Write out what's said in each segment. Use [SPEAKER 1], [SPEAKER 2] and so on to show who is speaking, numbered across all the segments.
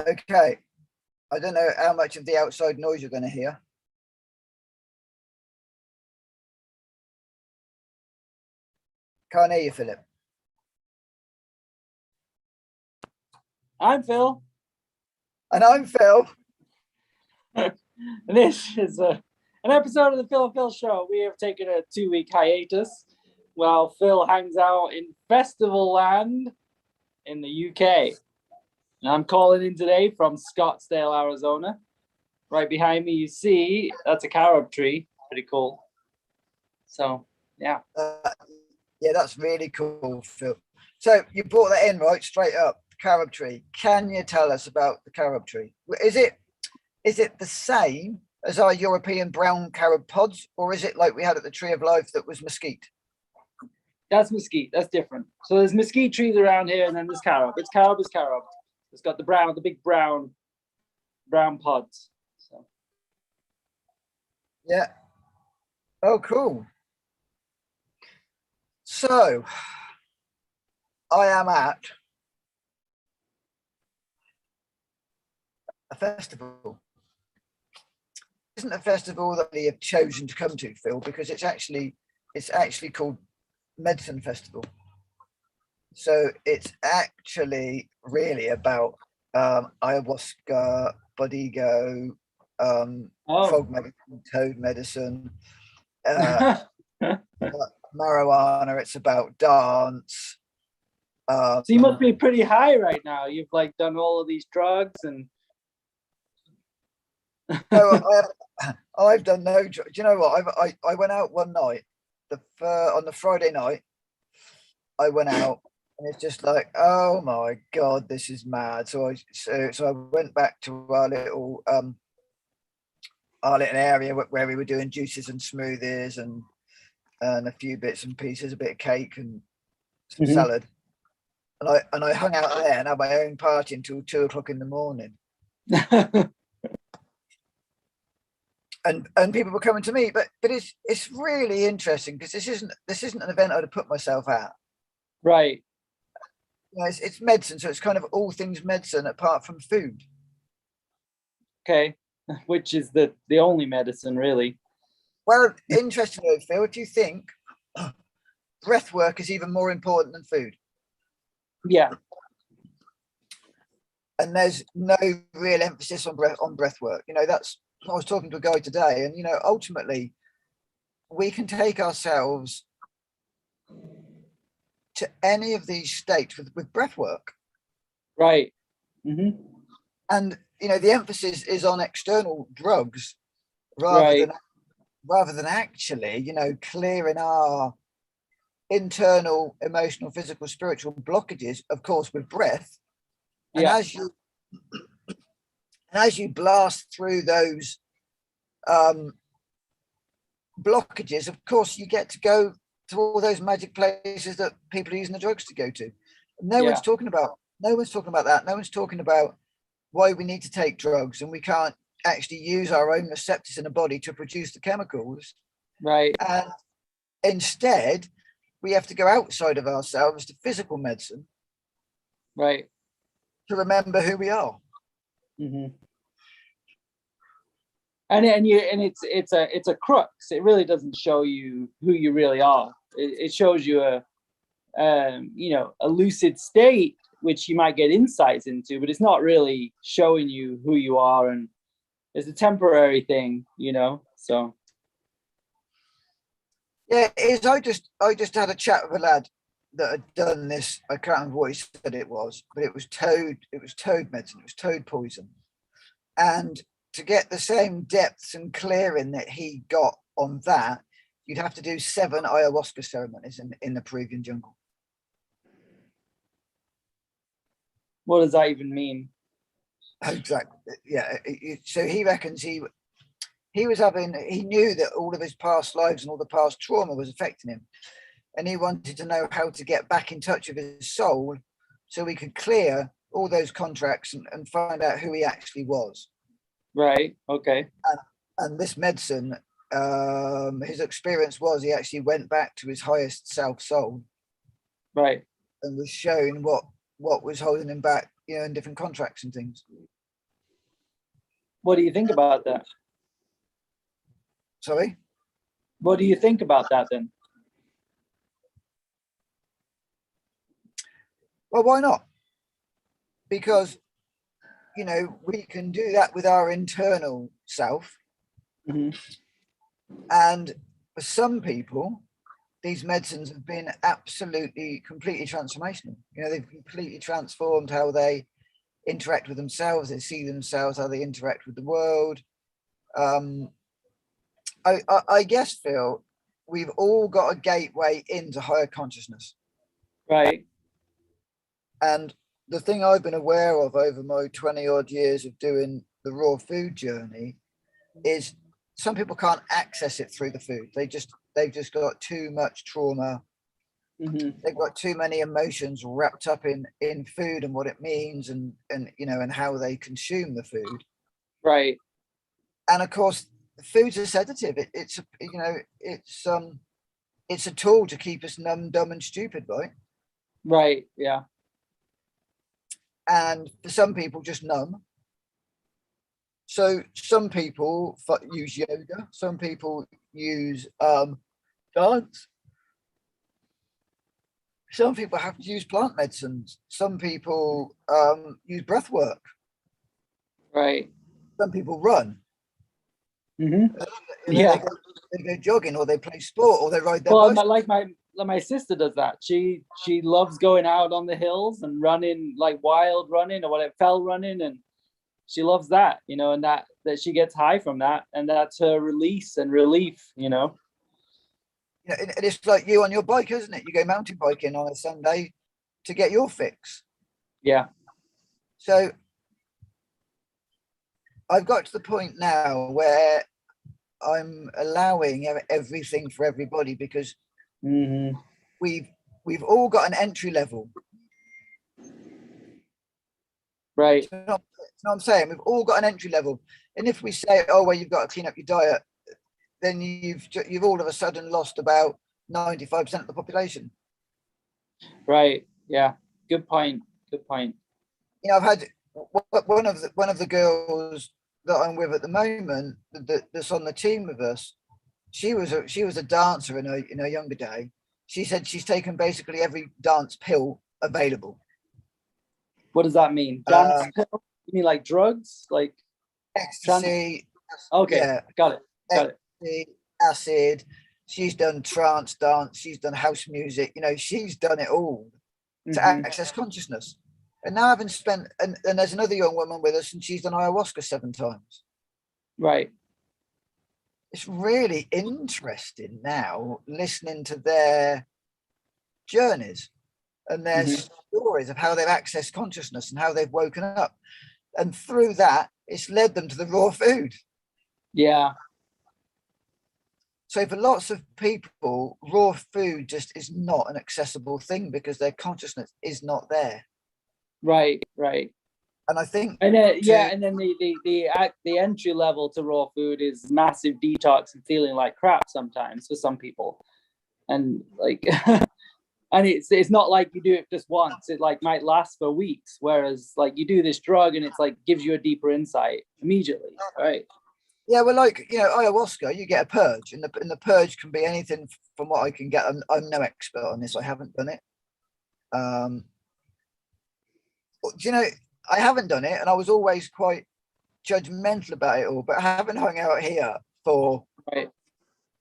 [SPEAKER 1] Okay. I don't know how much of the outside noise you're going to hear. Can't hear you, Philip.
[SPEAKER 2] I'm Phil.
[SPEAKER 1] And I'm Phil.
[SPEAKER 2] And this is an episode of the Phil and Phil Show. We have taken a 2-week hiatus while Phil hangs out in Festival Land in the UK. And I'm calling in today from Scottsdale, Arizona. Right behind me, you see, that's a carob tree. Pretty cool. So, yeah.
[SPEAKER 1] Yeah, that's really cool, Phil. So you brought that in, right? Straight up, carob tree. Can you tell us about the carob tree? Is it the same as our European brown carob pods, or is it like we had at the Tree of Life that was mesquite?
[SPEAKER 2] That's mesquite. That's different. So there's mesquite trees around here, and then there's carob. It's carob is carob. It's got the big brown pods. So.
[SPEAKER 1] Yeah. Oh, cool. So I am at a festival. It isn't a festival that we have chosen to come to, Phil, because it's actually called Medicine Festival. So it's actually really about ayahuasca, bodigo, frog medicine, toad medicine, marijuana. It's about dance.
[SPEAKER 2] So you must be pretty high right now. You've like done all of these drugs and.
[SPEAKER 1] No, I've done no. Do you know what? I went out one night, on the Friday night. I went out, and it's just like, oh my god, this is mad. So I went back to our little area where we were doing juices and smoothies and a few bits and pieces, a bit of cake and some salad. And I hung out there and had my own party until 2 o'clock in the morning. And people were coming to me, but it's really interesting because this isn't an event I'd have put myself at.
[SPEAKER 2] Right.
[SPEAKER 1] You know, it's medicine, so it's kind of all things medicine apart from food.
[SPEAKER 2] Okay, which is the only medicine, really.
[SPEAKER 1] Well, interestingly, Phil, do you think breath work is even more important than food?
[SPEAKER 2] Yeah.
[SPEAKER 1] And there's no real emphasis on breath work. You know, I was talking to a guy today, and you know, ultimately, we can take ourselves to any of these states with breath work.
[SPEAKER 2] Right. Mm-hmm.
[SPEAKER 1] And you know, the emphasis is on external drugs rather than actually, you know, clearing our internal, emotional, physical, spiritual blockages, of course, with breath. And as you blast through those blockages, of course, you get to go to all those magic places that people are using the drugs to go to. No one's talking about that. No one's talking about why we need to take drugs and we can't actually use our own receptors in the body to produce the chemicals.
[SPEAKER 2] Right.
[SPEAKER 1] And instead, we have to go outside of ourselves to physical medicine.
[SPEAKER 2] Right.
[SPEAKER 1] To remember who we are.
[SPEAKER 2] Mm-hmm. And it's a crux. It really doesn't show you who you really are. It shows you a lucid state, which you might get insights into, but it's not really showing you who you are, and it's a temporary thing, you know. So
[SPEAKER 1] yeah, I just had a chat with a lad that had done this. I can't remember what he said it was, but it was toad medicine, it was toad poison. And to get the same depths and clearing that he got on that, you'd have to do 7 ayahuasca ceremonies in the Peruvian jungle.
[SPEAKER 2] What does that even mean?
[SPEAKER 1] Exactly. Yeah. So he reckons he knew that all of his past lives and all the past trauma was affecting him. And he wanted to know how to get back in touch with his soul so he could clear all those contracts and find out who he actually was.
[SPEAKER 2] Right. Okay.
[SPEAKER 1] And this medicine, his experience was he actually went back to his highest self soul.
[SPEAKER 2] Right.
[SPEAKER 1] And was shown what was holding him back, you know, in different contracts and things.
[SPEAKER 2] What do you think about that?
[SPEAKER 1] Sorry?
[SPEAKER 2] What do you think about that then?
[SPEAKER 1] Well, why not? Because, you know, we can do that with our internal self.
[SPEAKER 2] Mhm.
[SPEAKER 1] And for some people, these medicines have been absolutely, completely transformational. You know, they've completely transformed how they interact with themselves, they see themselves, how they interact with the world. I guess, Phil, we've all got a gateway into higher consciousness.
[SPEAKER 2] Right.
[SPEAKER 1] And the thing I've been aware of over my 20 odd years of doing the raw food journey is some people can't access it through the food. They've just got too much trauma.
[SPEAKER 2] Mhm.
[SPEAKER 1] They've got too many emotions wrapped up in food and what it means and you know and how they consume the food.
[SPEAKER 2] Right.
[SPEAKER 1] And of course, food's a sedative. It's you know it's a tool to keep us numb, dumb, and stupid, right?
[SPEAKER 2] Right. Yeah.
[SPEAKER 1] And for some people, just numb. So some people use yoga. Some people use dance. Some people have to use plant medicines. Some people use breath work.
[SPEAKER 2] Right.
[SPEAKER 1] Some people run.
[SPEAKER 2] Hmm.
[SPEAKER 1] You know,
[SPEAKER 2] Yeah.
[SPEAKER 1] they go jogging or they play sport or they ride their
[SPEAKER 2] Well,
[SPEAKER 1] bicycle.
[SPEAKER 2] my sister does that. She loves going out on the hills and running, like wild running or whatever, fell running, and she loves that, you know, and that she gets high from that, and that's her release and relief, you know.
[SPEAKER 1] You know, and it's like you on your bike, isn't it? You go mountain biking on a Sunday to get your fix.
[SPEAKER 2] Yeah.
[SPEAKER 1] So I've got to the point now where I'm allowing everything for everybody because
[SPEAKER 2] Hmm.
[SPEAKER 1] we've all got an entry level.
[SPEAKER 2] Right.
[SPEAKER 1] You know what I'm saying? We've all got an entry level. And if we say, oh well, you've got to clean up your diet, then you've all of a sudden lost about 95% of the population.
[SPEAKER 2] Right. Yeah. Good point. Good point.
[SPEAKER 1] You know, I've had one of the girls that I'm with at the moment that's on the team with us. She was a dancer in her younger day. She said she's taken basically every dance pill available.
[SPEAKER 2] What does that mean? Dance
[SPEAKER 1] Um,
[SPEAKER 2] pill? You mean like drugs? Like trans?
[SPEAKER 1] ecstasy,
[SPEAKER 2] Okay.
[SPEAKER 1] yeah,
[SPEAKER 2] Got it. Got it.
[SPEAKER 1] ecstasy, acid. She's done trance dance. She's done house music. You know, she's done it all to
[SPEAKER 2] Hmm.
[SPEAKER 1] access consciousness. And now having spent, and there's another young woman with us, and she's done ayahuasca 7 times.
[SPEAKER 2] Right.
[SPEAKER 1] It's really interesting now listening to their journeys and their
[SPEAKER 2] Hmm.
[SPEAKER 1] stories of how they've accessed consciousness and how they've woken up. And through that, it's led them to the raw food.
[SPEAKER 2] Yeah.
[SPEAKER 1] So for lots of people, raw food just is not an accessible thing because their consciousness is not there.
[SPEAKER 2] Right. Right.
[SPEAKER 1] And I think
[SPEAKER 2] And then yeah,
[SPEAKER 1] to
[SPEAKER 2] and then the entry level to raw food is massive detox and feeling like crap sometimes for some people, and like, and it's not like you do it just once. It like might last for weeks, whereas like you do this drug and it's like gives you a deeper insight immediately, right?
[SPEAKER 1] yeah, well, like you know, ayahuasca, you get a purge, and the purge can be anything from what I can get. I'm no expert on this. I haven't done it. Um, do you know, I haven't done it, and I was always quite judgmental about it all. But having hung out here for
[SPEAKER 2] Right.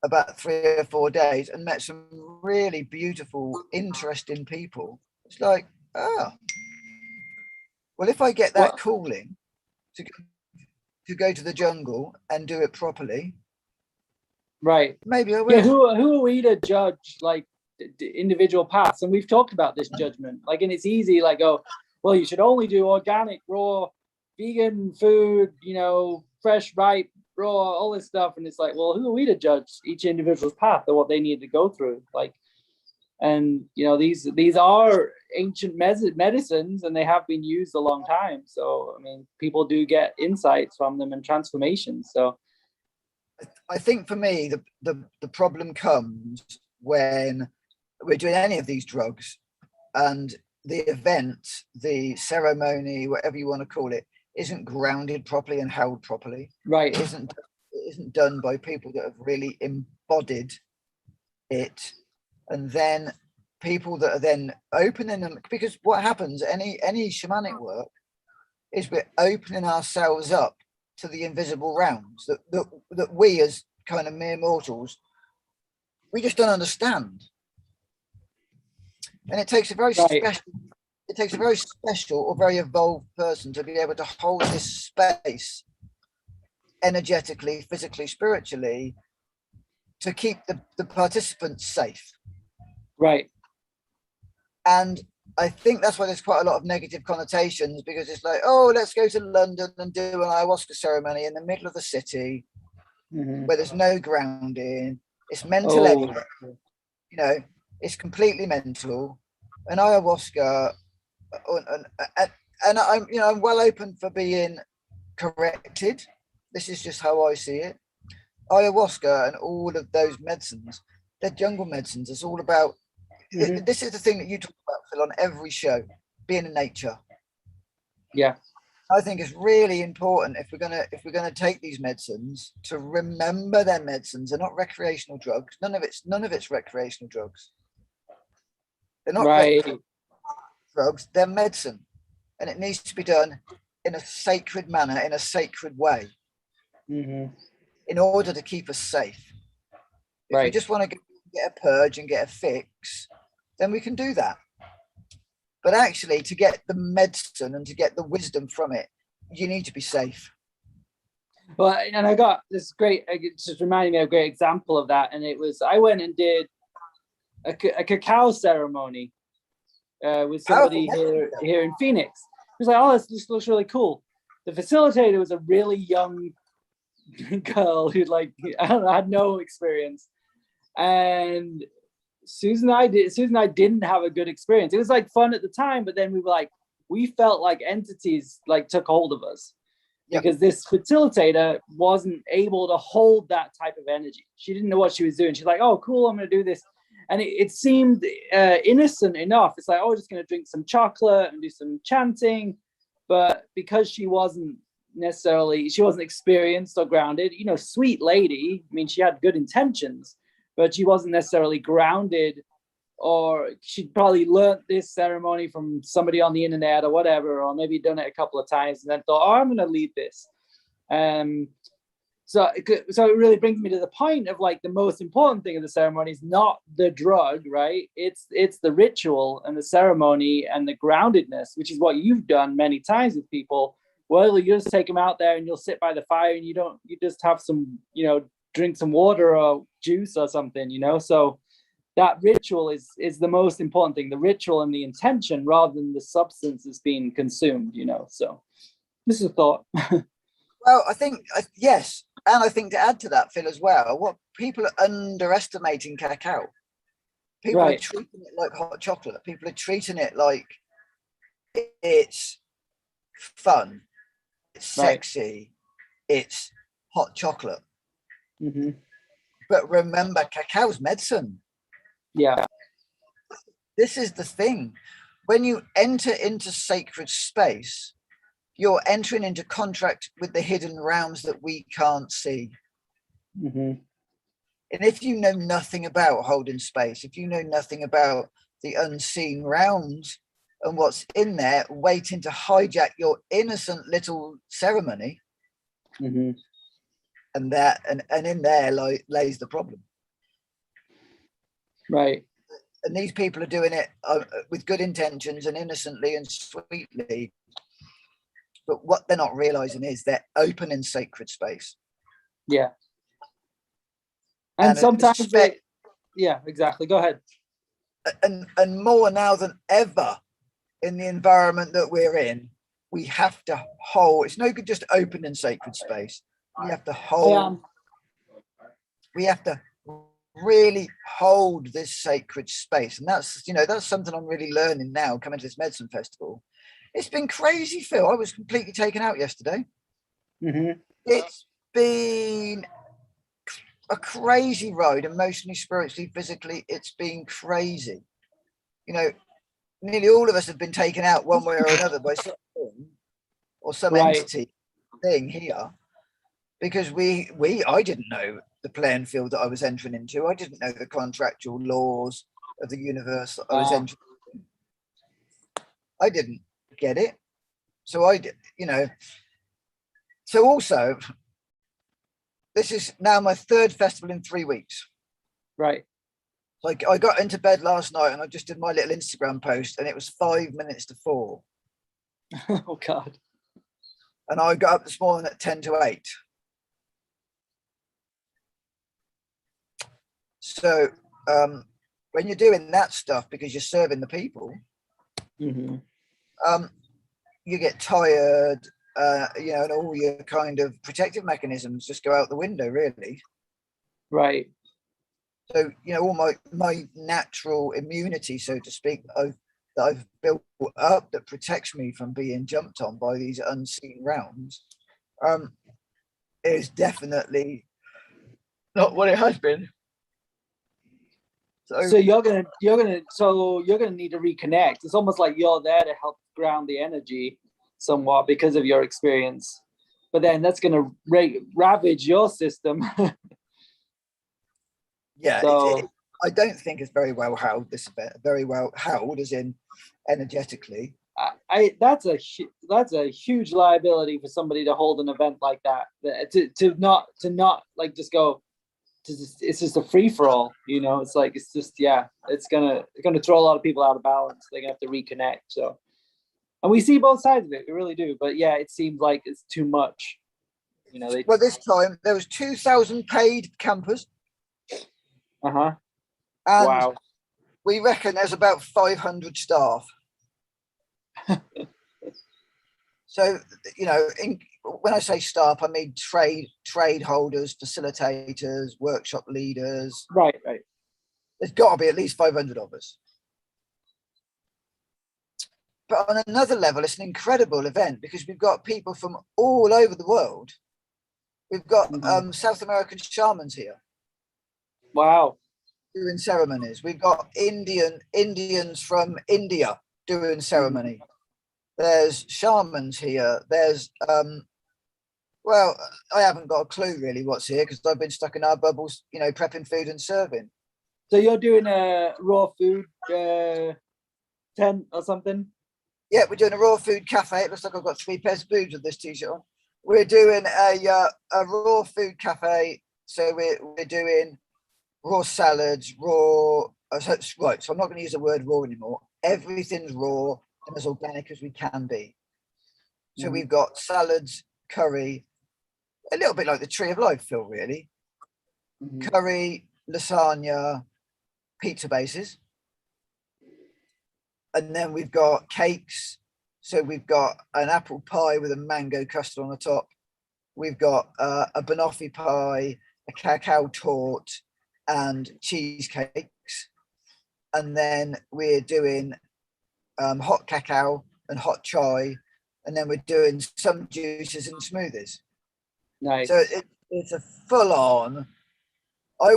[SPEAKER 1] about 3 or 4 days and met some really beautiful, interesting people, it's like, oh, well, if I get that
[SPEAKER 2] Well,
[SPEAKER 1] calling to go to the jungle and do it properly,
[SPEAKER 2] right.
[SPEAKER 1] maybe I
[SPEAKER 2] Yeah.
[SPEAKER 1] will.
[SPEAKER 2] Who are we to judge like individual paths? And we've talked about this judgment, like, and it's easy, like, oh, well, you should only do organic, raw, vegan food, you know, fresh, ripe, raw, all this stuff. And it's like, well, who are we to judge each individual's path or what they need to go through? Like, and you know, these are ancient medicines, and they have been used a long time. So, I mean, people do get insights from them and transformations. So,
[SPEAKER 1] I think for me, the problem comes when we're doing any of these drugs and the event, the ceremony, whatever you want to call it, isn't grounded properly and held properly.
[SPEAKER 2] Right.
[SPEAKER 1] It isn't done by people that have really embodied it, and then people that are then opening them, because what happens any shamanic work is we're opening ourselves up to the invisible realms that we as kind of mere mortals, we just don't understand. And it takes a very special or very evolved person to be able to hold this space energetically, physically, spiritually, to keep the participants safe.
[SPEAKER 2] Right.
[SPEAKER 1] And I think that's why there's quite a lot of negative connotations, because it's like, oh, let's go to London and do an ayahuasca ceremony in the middle of the city where there's no grounding. It's mental everywhere. You know, it's completely mental. And ayahuasca, and I'm well open for being corrected. This is just how I see it. Ayahuasca and all of those medicines, they're jungle medicines. It's all about, this is the thing that you talk about, Phil, on every show, being in nature.
[SPEAKER 2] Yeah.
[SPEAKER 1] I think it's really important if we're gonna take these medicines to remember they're medicines. They're not recreational drugs. None of it's recreational drugs. They're not drugs. They're medicine, and it needs to be done in a sacred manner, in a sacred way, in order to keep us safe. If we just want to get a purge and get a fix, then we can do that. But actually, to get the medicine and to get the wisdom from it, you need to be safe.
[SPEAKER 2] Well, and I got this great, it just reminded me of a great example of that. And it was, I went and did a cacao ceremony with somebody here in Phoenix. It was like, oh, this looks really cool. The facilitator was a really young girl who, like, I don't know, had no experience. And Susan and I didn't have a good experience. It was like fun at the time, but then we felt like entities like took hold of us because this facilitator wasn't able to hold that type of energy. She didn't know what she was doing. She's like, oh, cool, I'm going to do this. And it seemed innocent enough. It's like, oh, just going to drink some chocolate and do some chanting. But because she wasn't experienced or grounded, you know, sweet lady. I mean, she had good intentions, but she wasn't necessarily grounded, or she'd probably learnt this ceremony from somebody on the internet or whatever, or maybe done it a couple of times and then thought, oh, I'm going to lead this. So it really brings me to the point of, like, the most important thing of the ceremony is not the drug, right? It's the ritual and the ceremony and the groundedness, which is what you've done many times with people. Well, you just take them out there and you'll sit by the fire and you just have some, you know, drink some water or juice or something, you know. So that ritual is the most important thing, the ritual and the intention, rather than the substance that's being consumed, you know. So this is a thought.
[SPEAKER 1] Well, I think, yes. And I think to add to that, Phil, as well, what people are underestimating cacao. People are treating it like hot chocolate. People are treating it like it's fun, it's sexy, it's hot chocolate. But remember, cacao's medicine.
[SPEAKER 2] Yeah.
[SPEAKER 1] This is the thing. When you enter into sacred space, you're entering into contract with the hidden realms that we can't see. And if you know nothing about holding space, if you know nothing about the unseen realms and what's in there waiting to hijack your innocent little ceremony, and in there lays the problem.
[SPEAKER 2] Right.
[SPEAKER 1] And these people are doing it with good intentions and innocently and sweetly. But what they're not realizing is they're opening sacred space.
[SPEAKER 2] Yeah. And sometimes yeah, exactly. Go ahead.
[SPEAKER 1] And more now than ever in the environment that we're in, we have to hold. It's no good just opening sacred space. We have to hold. We have to really hold this sacred space. And that's something I'm really learning now coming to this medicine festival. It's been crazy, Phil. I was completely taken out yesterday. It's been a crazy ride, emotionally, spiritually, physically. It's been crazy. You know, nearly all of us have been taken out one way or another by something. or some
[SPEAKER 2] Right.
[SPEAKER 1] entity thing here, because I didn't know the playing field that I was entering into. I didn't know the contractual laws of the universe that I was entering. I didn't get it. So I did, so also this is now my third festival in 3 weeks.
[SPEAKER 2] Right.
[SPEAKER 1] Like I got into bed last night and I just did my little Instagram post and it was 5 minutes to 4.
[SPEAKER 2] Oh God.
[SPEAKER 1] And I got up this morning at 10 to 8. So when you're doing that stuff because you're serving the people,
[SPEAKER 2] Mm-hmm.
[SPEAKER 1] You get tired, and all your kind of protective mechanisms just go out the window, really.
[SPEAKER 2] Right.
[SPEAKER 1] So, all my natural immunity, so to speak, that I've built up that protects me from being jumped on by these unseen rounds, is definitely not what it has been.
[SPEAKER 2] So you're gonna need to reconnect. It's almost like you're there to help ground the energy somewhat because of your experience, but then that's gonna ravage your system.
[SPEAKER 1] Yeah,
[SPEAKER 2] so
[SPEAKER 1] I don't think it's very well held. This event, very well held, as in energetically.
[SPEAKER 2] That's a huge liability for somebody to hold an event like that. To not like just go. It's just a free for all, It's like it's gonna throw a lot of people out of balance. They're gonna have to reconnect. So, and we see both sides of it. We really do. But yeah, it seems like it's too much.
[SPEAKER 1] Well, this time there was 2,000 paid campers.
[SPEAKER 2] And
[SPEAKER 1] wow. We reckon there's about 500 staff. So, when I say staff, I mean trade holders, facilitators, workshop leaders.
[SPEAKER 2] Right.
[SPEAKER 1] There's got to be at least 500 of us. But on another level, it's an incredible event because we've got people from all over the world. We've got South American shamans here.
[SPEAKER 2] Wow.
[SPEAKER 1] Doing ceremonies. We've got Indians from India doing ceremony. There's shamans here. There's well, I haven't got a clue really what's here because I've been stuck in our bubbles, prepping food and serving.
[SPEAKER 2] So you're doing a raw food tent or something?
[SPEAKER 1] Yeah, we're doing a raw food cafe. It looks like I've got 3 pairs of boobs with this t-shirt on. We're doing a raw food cafe. So we're doing raw salads, raw. Right, so I'm not going to use the word raw anymore. Everything's raw and as organic as we can be. So we've got salads, curry, a little bit like the Tree of Life, Phil, really. Curry, lasagna, pizza bases. And then we've got cakes. So we've got an apple pie with a mango custard on the top. We've got a banoffee pie, a cacao torte, and cheesecakes. And then we're doing hot cacao and hot chai. And then we're doing some juices and smoothies.
[SPEAKER 2] Nice.
[SPEAKER 1] So it's a full on. I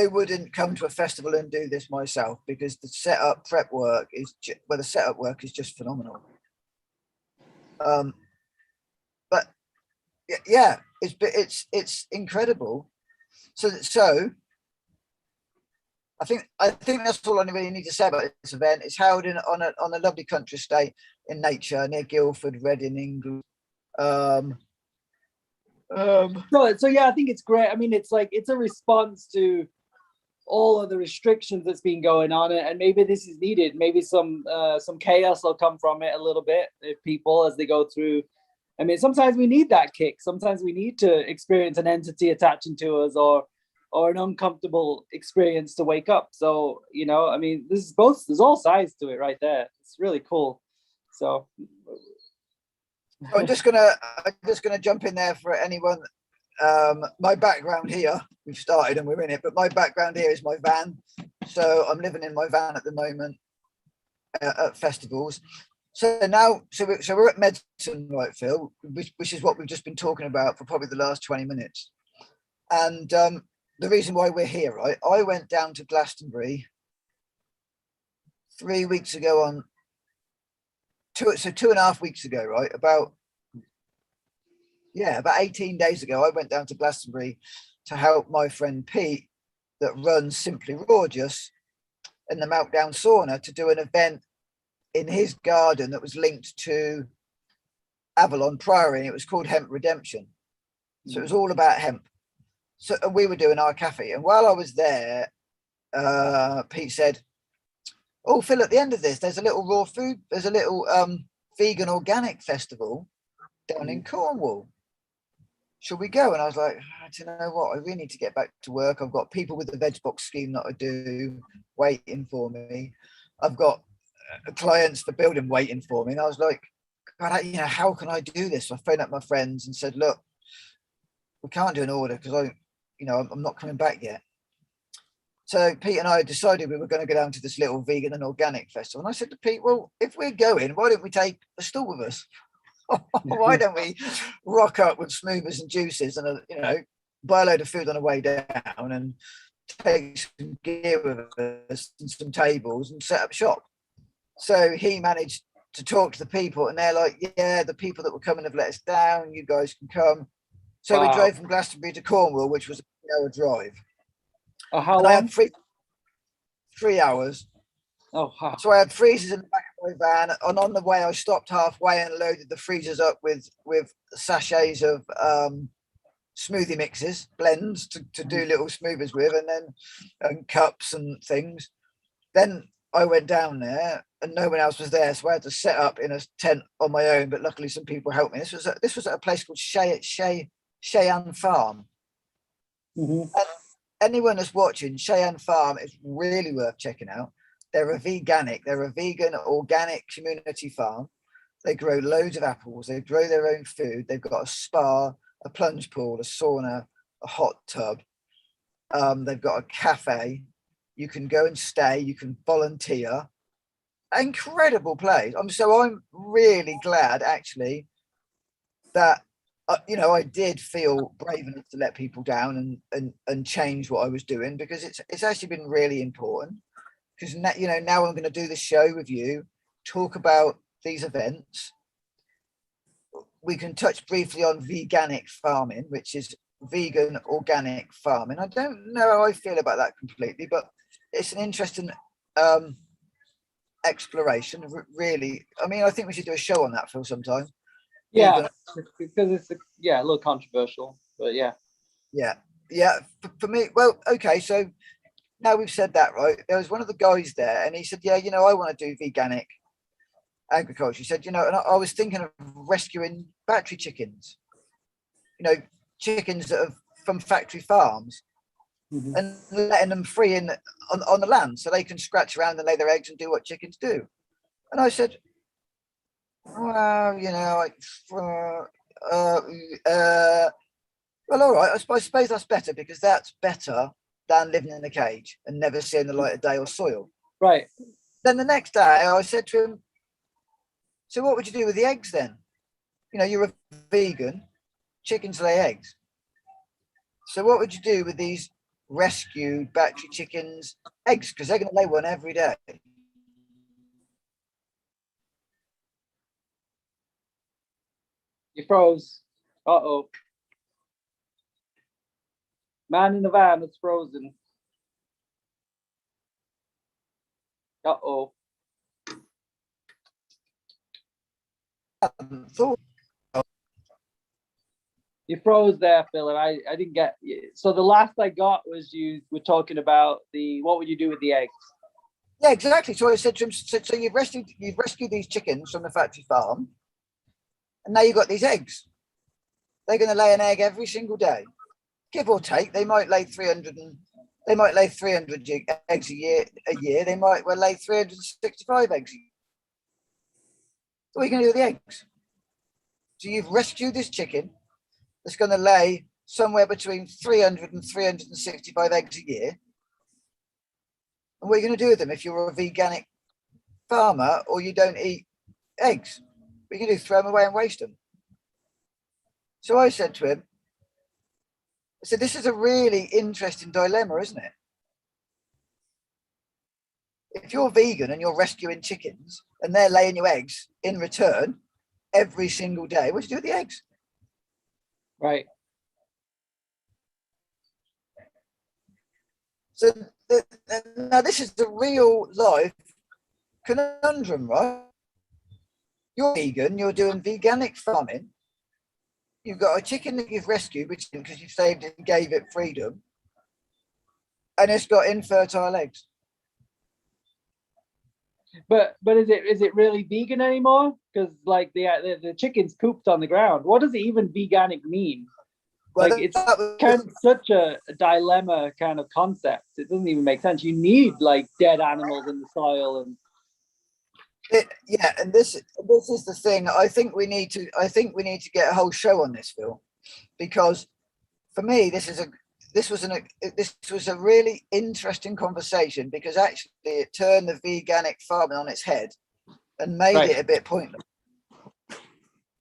[SPEAKER 1] wouldn't come to a festival and do this myself because the setup prep work is the setup work is just phenomenal. But yeah, it's incredible. So I think that's all I really need to say about this event. It's held on a lovely country estate in nature near Guildford, Reading, England.
[SPEAKER 2] So yeah, I think it's great. I mean, it's a response to all of the restrictions that's been going on, and maybe this is needed. Maybe some chaos will come from it a little bit if people as they go through. I mean, sometimes we need that kick. Sometimes we need to experience an entity attaching to us or an uncomfortable experience to wake up. So, I mean, there's all sides to it right there. It's really cool. So
[SPEAKER 1] I'm just gonna jump in there for anyone. My background here, we've started and we're in it, but my background here is my van. So I'm living in my van at the moment at festivals. So we're at Medicine, right, Phil, which is what we've just been talking about for probably the last 20 minutes. And the reason why we're here, right? I went down to Glastonbury 3 weeks ago 2.5 weeks ago, right? About Yeah, about 18 days ago, I went down to Glastonbury to help my friend Pete that runs Simply Gorgeous in the Meltdown Sauna to do an event in his garden that was linked to Avalon Priory, and it was called Hemp Redemption. So it was all about hemp. So we were doing our cafe, and while I was there, Pete said, "Oh, Phil, at the end of this, there's a little raw food. There's a little vegan organic festival down in Cornwall. Should we go?" And I was like, "Do you know what? I really need to get back to work. I've got people with the veg box scheme that I do waiting for me. I've got clients for building waiting for me." And I was like, "God, how can I do this?" So I phoned up my friends and said, "Look, we can't do an order because I'm not coming back yet." So Pete and I decided we were going to go down to this little vegan and organic festival. And I said to Pete, "Well, if we're going, why don't we take a stool with us? Why don't we rock up with smoothers and juices and buy a load of food on the way down and take some gear with us and some tables and set up shop?" So he managed to talk to the people, and they're like, "Yeah, the people that were coming have let us down. You guys can come." So we drove from Glastonbury to Cornwall, which was a 3-hour drive.
[SPEAKER 2] How
[SPEAKER 1] and
[SPEAKER 2] long?
[SPEAKER 1] I had 3 hours.
[SPEAKER 2] Oh, wow.
[SPEAKER 1] So I had freezers in the back of my van, and on the way I stopped halfway and loaded the freezers up with sachets of smoothie mixes, blends to do little smoothies with, and cups and things. Then I went down there and no one else was there, so I had to set up in a tent on my own, but luckily some people helped me. This was at a place called Cheyenne Farm.
[SPEAKER 2] Mm-hmm.
[SPEAKER 1] And anyone that's watching, Cheyenne Farm is really worth checking out. They're a vegan organic community farm. They grow loads of apples. They grow their own food. They've got a spa, a plunge pool, a sauna, a hot tub. They've got a cafe. You can go and stay. You can volunteer. Incredible place. I'm really glad actually that I did feel brave enough to let people down and change what I was doing, because it's actually been really important. Because now I'm going to do the show with you, talk about these events. We can touch briefly on veganic farming, which is vegan organic farming. I don't know how I feel about that completely, but it's an interesting exploration, really. I mean, I think we should do a show on that, Phil, sometime.
[SPEAKER 2] Yeah, because it's a little controversial, but yeah.
[SPEAKER 1] For me, well, okay, so now we've said that, right? There was one of the guys there, and he said, "Yeah, I want to do veganic agriculture." He said, and I was thinking of rescuing battery chickens, chickens that are from factory farms,
[SPEAKER 2] Mm-hmm.
[SPEAKER 1] and letting them free on the land so they can scratch around and lay their eggs and do what chickens do. And I said, "Well, well, all right, I suppose that's better, because that's better than living in a cage and never seeing the light of day or soil."
[SPEAKER 2] Right.
[SPEAKER 1] Then the next day I said to him, "So what would you do with the eggs then? You're a vegan, chickens lay eggs. So what would you do with these rescued battery chickens' eggs? Because they're going to lay one every day."
[SPEAKER 2] You froze. Uh-oh. Man in the van that's frozen. Uh-oh.
[SPEAKER 1] Thought.
[SPEAKER 2] You froze there, Philip. I didn't get. So the last I got was you were talking about what would you do with the eggs?
[SPEAKER 1] Yeah, exactly. So I said to him, "So you've rescued these chickens from the factory farm, and now you've got these eggs. They're going to lay an egg every single day, give or take. They might lay 300 eggs a year. They might lay 365 eggs a year. So what are you going to do with the eggs? So you've rescued this chicken that's going to lay somewhere between 300 and 365 eggs a year. And what are you going to do with them if you're a veganic farmer or you don't eat eggs? What are you going to do? Throw them away and waste them?" So I said to him, "This is a really interesting dilemma, isn't it? If you're vegan and you're rescuing chickens and they're laying you eggs in return every single day, what do you do with the eggs?"
[SPEAKER 2] Right.
[SPEAKER 1] So now this is the real life conundrum, right? You're vegan, you're doing veganic farming. You've got a chicken that you've rescued, which because you saved it and gave it freedom, and it's got infertile eggs.
[SPEAKER 2] But is it really vegan anymore? Because like the chicken's pooped on the ground. What does it even veganic mean?
[SPEAKER 1] Well,
[SPEAKER 2] Like it's
[SPEAKER 1] that was,
[SPEAKER 2] kind of such a dilemma kind of concept. It doesn't even make sense. You need like dead animals in the soil and
[SPEAKER 1] yeah, and this is the thing. I think we need to get a whole show on this, Phil, because for me this was a really interesting conversation because actually it turned the veganic farming on its head and made it a bit pointless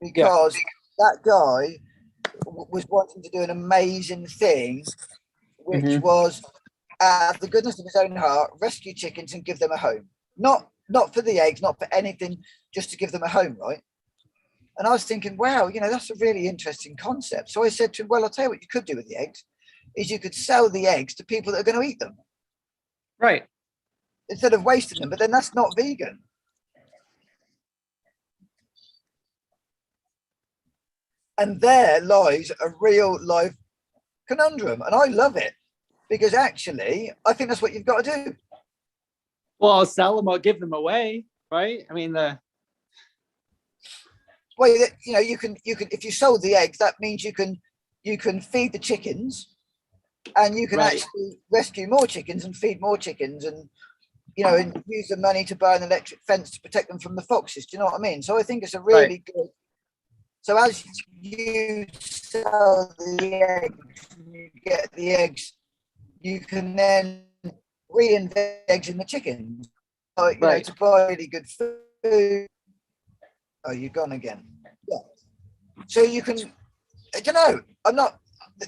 [SPEAKER 1] because that guy was wanting to do an amazing thing, which was out of the goodness of his own heart, rescue chickens and give them a home. Not for the eggs, not for anything, just to give them a home, right? And I was thinking, wow, that's a really interesting concept. So I said to him, well, I'll tell you what you could do with the eggs is you could sell the eggs to people that are going to eat them.
[SPEAKER 2] Right.
[SPEAKER 1] Instead of wasting them, but then that's not vegan. And there lies a real life conundrum. And I love it because actually, I think that's what you've got to do.
[SPEAKER 2] Well, sell them or give them away, right? I mean,
[SPEAKER 1] well, you can if you sold the eggs, that means you can feed the chickens, and you can actually rescue more chickens and feed more chickens, and and use the money to buy an electric fence to protect them from the foxes. Do you know what I mean? So I think it's a really good. So as you sell the eggs, you get the eggs, you can then reinvest eggs in the chickens, to buy really good food. Oh, you're gone again. Yeah. So you can, I'm not,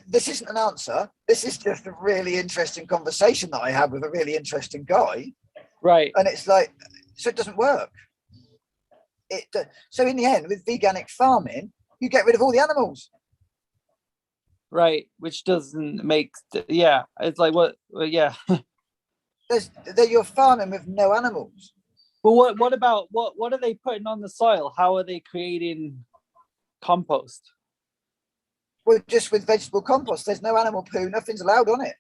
[SPEAKER 1] this isn't an answer. This is just a really interesting conversation that I had with a really interesting guy.
[SPEAKER 2] Right.
[SPEAKER 1] And it's like, so it doesn't work. So in the end, with veganic farming, you get rid of all the animals.
[SPEAKER 2] Right. Which doesn't make, it's like, what, yeah.
[SPEAKER 1] You're farming with no animals.
[SPEAKER 2] Well, what about what are they putting on the soil? How are they creating compost?
[SPEAKER 1] Well, just with vegetable compost, there's no animal poo, nothing's allowed on it.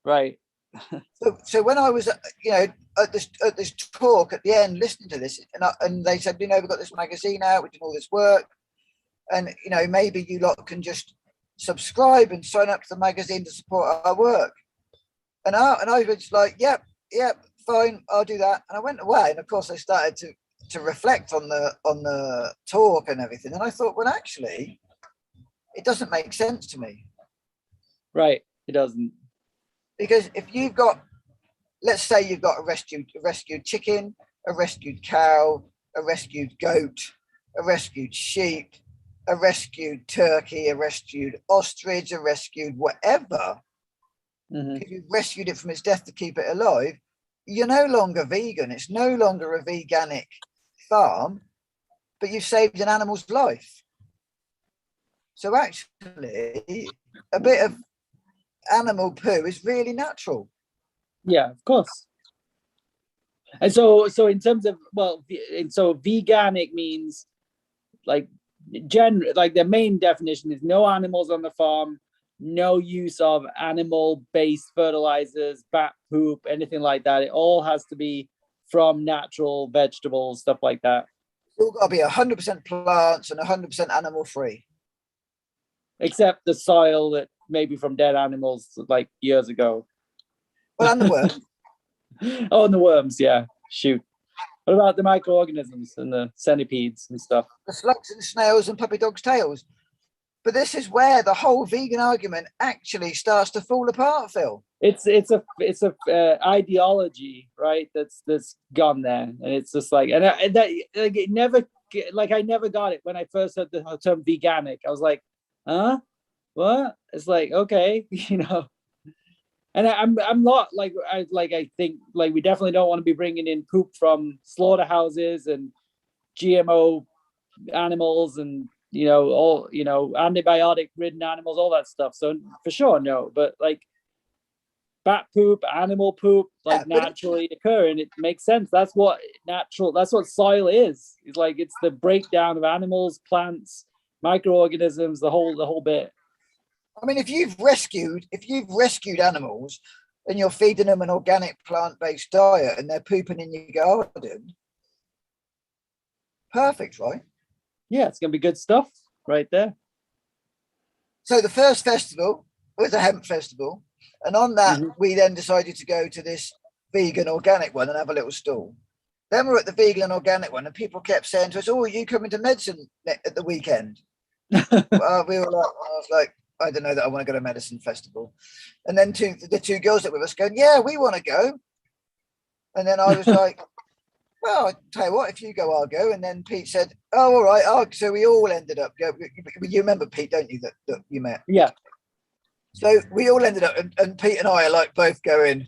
[SPEAKER 2] Right.
[SPEAKER 1] So when I was, at this talk at the end, listening to this, and they said, we've got this magazine out, we're doing all this work, and maybe you lot can just subscribe and sign up to the magazine to support our work. And I was like, yep, fine, I'll do that. And I went away, and of course I started to reflect on the talk and everything. And I thought, well, actually, it doesn't make sense to me.
[SPEAKER 2] Right, it doesn't.
[SPEAKER 1] Because if you've got, let's say you've got a rescued chicken, a rescued cow, a rescued goat, a rescued sheep, a rescued turkey, a rescued ostrich, a rescued whatever. If you've rescued it from its death to keep it alive, you're no longer vegan. It's no longer a veganic farm, but you've saved an animal's life. So actually, a bit of animal poo is really natural.
[SPEAKER 2] Yeah, of course. And so in terms of, so veganic means like the main definition is no animals on the farm, no use of animal-based fertilizers, bat poop, anything like that. It all has to be from natural vegetables, stuff like that.
[SPEAKER 1] It's all got to be 100% plants and 100% animal-free.
[SPEAKER 2] Except the soil that maybe from dead animals like years ago.
[SPEAKER 1] Well, and the worms.
[SPEAKER 2] Oh, and the worms, yeah. Shoot. What about the microorganisms and the centipedes and stuff?
[SPEAKER 1] The slugs and snails and puppy dogs' tails. But this is where the whole vegan argument actually starts to fall apart, Phil.
[SPEAKER 2] It's a ideology, right? That's gone there, and it's just like, and that like it never, like I never got it when I first heard the term veganic. I was like, huh, what? It's like, okay, and I'm not like I think like we definitely don't want to be bringing in poop from slaughterhouses and GMO animals and all antibiotic ridden animals, all that stuff. So for sure, no. But like bat poop, animal poop, like naturally occur, and it makes sense. That's what soil is. It's like it's the breakdown of animals, plants, microorganisms, the whole bit.
[SPEAKER 1] I mean, if you've rescued animals and you're feeding them an organic plant-based diet and they're pooping in your garden, perfect, right?
[SPEAKER 2] Yeah, it's gonna be good stuff right there.
[SPEAKER 1] So the first festival was a hemp festival, and on that we then decided to go to this vegan organic one and have a little stall. Then we're at the vegan organic one, and people kept saying to us, "Oh, are you coming to Medicine at the weekend?" We were like, I was like, I don't know that I want to go to Medicine Festival. And then the two girls that were with us going, "Yeah, we want to go." And then I was like, "Well, I'll tell you what, if you go, I'll go." And then Pete said, "Oh, all right." Oh, so we all ended up going. You remember Pete, don't you, that you met?
[SPEAKER 2] Yeah.
[SPEAKER 1] So we all ended up, and Pete and I are like both going,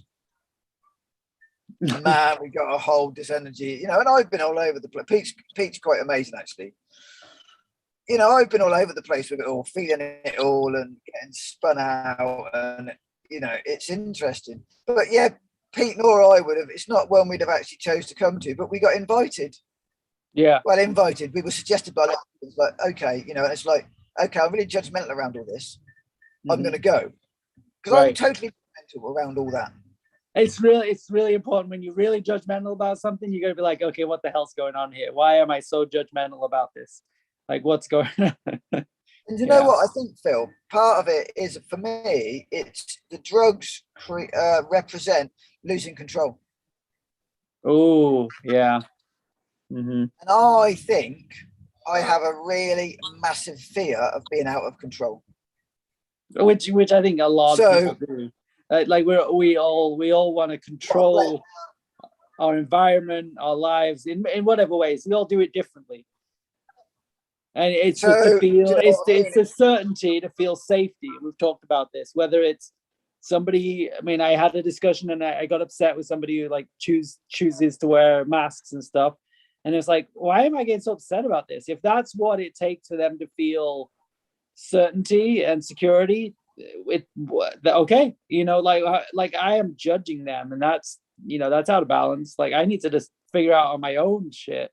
[SPEAKER 1] "Man, we got a hold this energy," and I've been all over the place. Pete's quite amazing, actually. I've been all over the place with it all, feeling it all and getting spun out, and it's interesting. But yeah, Pete nor I would have. It's not one we'd have actually chose to come to, but we got invited.
[SPEAKER 2] Yeah.
[SPEAKER 1] Well, invited. We were suggested by. It's like, okay, and it's like, okay, I'm really judgmental around all this. I'm going to go because I'm totally judgmental around all that.
[SPEAKER 2] It's really important when you're really judgmental about something. You got to be like, okay, what the hell's going on here? Why am I so judgmental about this? Like, what's going on?
[SPEAKER 1] And you know what I think, Phil? Part of it is, for me, it's the drugs represent losing control.
[SPEAKER 2] Oh, yeah.
[SPEAKER 1] And I think I have a really massive fear of being out of control.
[SPEAKER 2] Which I think a lot of people do. Like we all want to control our environment, our lives in whatever ways. We all do it differently. And it's just to feel, it's a certainty to feel safety. We've talked about this, whether it's somebody, I mean, I had a discussion and I got upset with somebody who like chooses to wear masks and stuff. And it's like, why am I getting so upset about this? If that's what it takes for them to feel certainty and security, okay, like I am judging them, and that's out of balance. Like I need to just figure out on my own shit.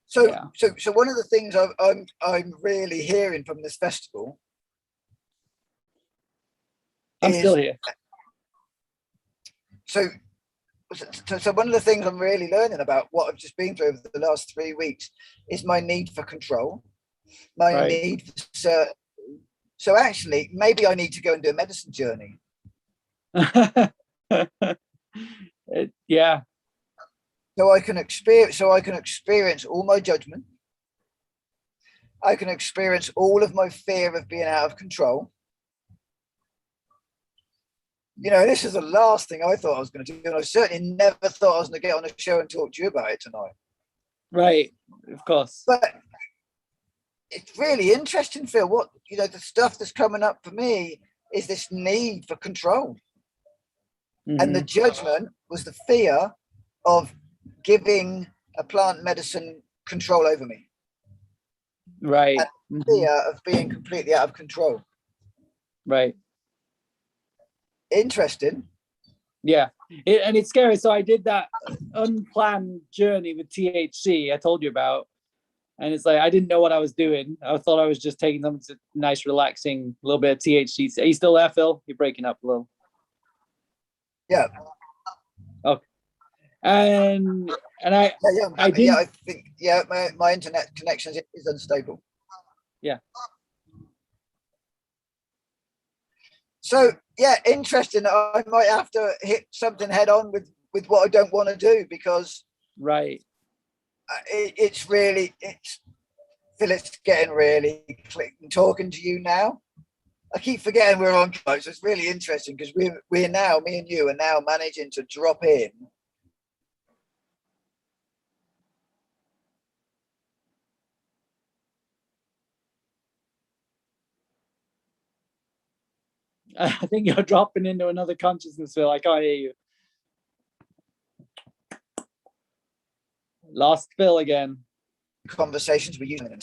[SPEAKER 1] So one of the things I'm really hearing from this festival.
[SPEAKER 2] I'm still here.
[SPEAKER 1] So one of the things I'm really learning about what I've just been through over the last 3 weeks is my need for control, my need for certainty. So actually, maybe I need to go and do a medicine journey.
[SPEAKER 2] Yeah.
[SPEAKER 1] So I can experience all my judgment. I can experience all of my fear of being out of control. This is the last thing I thought I was going to do, and I certainly never thought I was going to get on a show and talk to you about it tonight.
[SPEAKER 2] Right, of course.
[SPEAKER 1] But it's really interesting, Phil. What the stuff that's coming up for me is this need for control, and the judgment was the fear of giving a plant medicine control over me.
[SPEAKER 2] Right.
[SPEAKER 1] And fear of being completely out of control.
[SPEAKER 2] Right.
[SPEAKER 1] Interesting.
[SPEAKER 2] Yeah. And it's scary. So I did that unplanned journey with THC I told you about. And it's like, I didn't know what I was doing. I thought I was just taking them to nice, relaxing, little bit of THC. Are you still there, Phil? You're breaking up a little.
[SPEAKER 1] Yeah.
[SPEAKER 2] Okay. And I
[SPEAKER 1] think my internet connection is unstable.
[SPEAKER 2] Yeah.
[SPEAKER 1] So yeah, interesting. I might have to hit something head on with what I don't want to do, because it's Phil, it's getting really talking to you now. I keep forgetting we're on, so it's really interesting because we're now, me and you are now managing to drop in.
[SPEAKER 2] I think you're dropping into another consciousness, Phil. I can't hear you. Lost Phil again.
[SPEAKER 1] conversations we're using.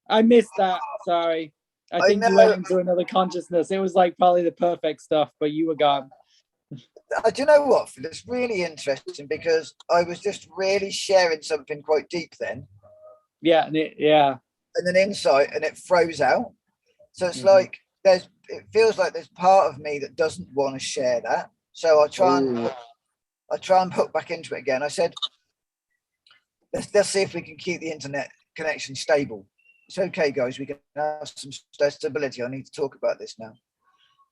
[SPEAKER 2] I missed that. Sorry. I think you went into another consciousness. It was like probably the perfect stuff, but you were gone.
[SPEAKER 1] Do you know what, Phil? It's really interesting because I was just really sharing something quite deep then.
[SPEAKER 2] Yeah,
[SPEAKER 1] And an insight, and it froze out. So it's
[SPEAKER 2] Mhm.
[SPEAKER 1] like it feels like there's part of me that doesn't want to share that. So I try and hook back into it again. I said, let's see if we can keep the internet connection stable. It's okay, guys. We can have some stability. I need to talk about this now.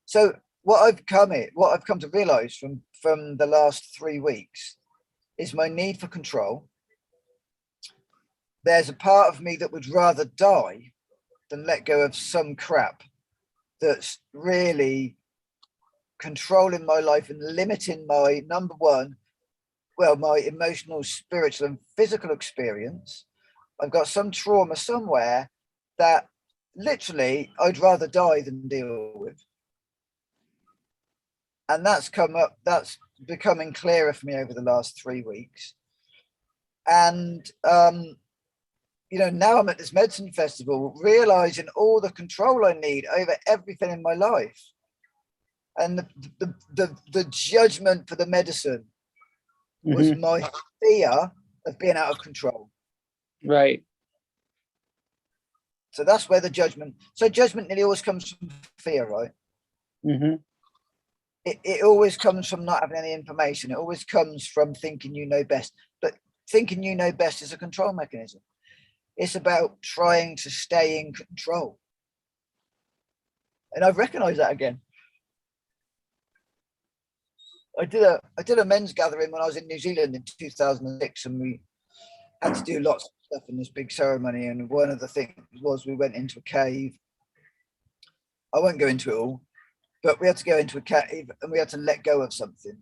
[SPEAKER 1] So what I've come to realize from the last 3 weeks is my need for control. There's a part of me that would rather die than let go of some crap that's really controlling my life and limiting my my emotional, spiritual, and physical experience. I've got some trauma somewhere that literally I'd rather die than deal with. And that's becoming clearer for me over the last 3 weeks. And now I'm at this medicine festival, realizing all the control I need over everything in my life. And the judgment for the medicine was my fear of being out of control.
[SPEAKER 2] Right.
[SPEAKER 1] So that's where the judgment nearly always comes from fear, right?
[SPEAKER 2] Mm-hmm.
[SPEAKER 1] It always comes from not having any information. It always comes from thinking you know best. But thinking you know best is a control mechanism. It's about trying to stay in control. And I've recognized that again. I did a men's gathering when I was in New Zealand in 2006, and we had to do lots of stuff in this big ceremony. And one of the things was we went into a cave. I won't go into it all, but we had to go into a cave and we had to let go of something.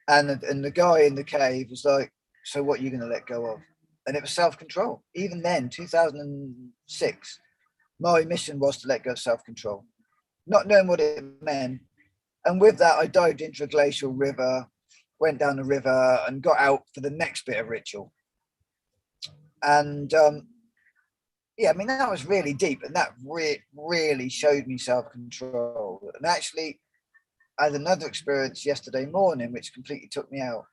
[SPEAKER 1] And the guy in the cave was like, "So what are you going to let go of?" And it was self-control. Even then, 2006, my mission was to let go of self-control, not knowing what it meant. And with that, I dived into a glacial river, went down the river and got out for the next bit of ritual. And that was really deep. And that really showed me self-control. And actually, I had another experience yesterday morning, which completely took me out.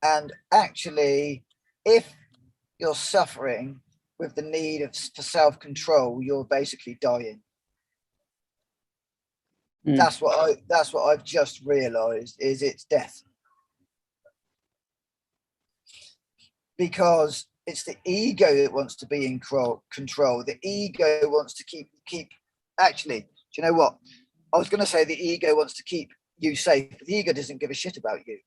[SPEAKER 1] And actually, if you're suffering with the need for self-control, you're basically dying. That's what I've just realized is it's death. Because it's the ego that wants to be in control. The ego wants to keep actually, do you know what? I was going to say the ego wants to keep you safe, but the ego doesn't give a shit about you.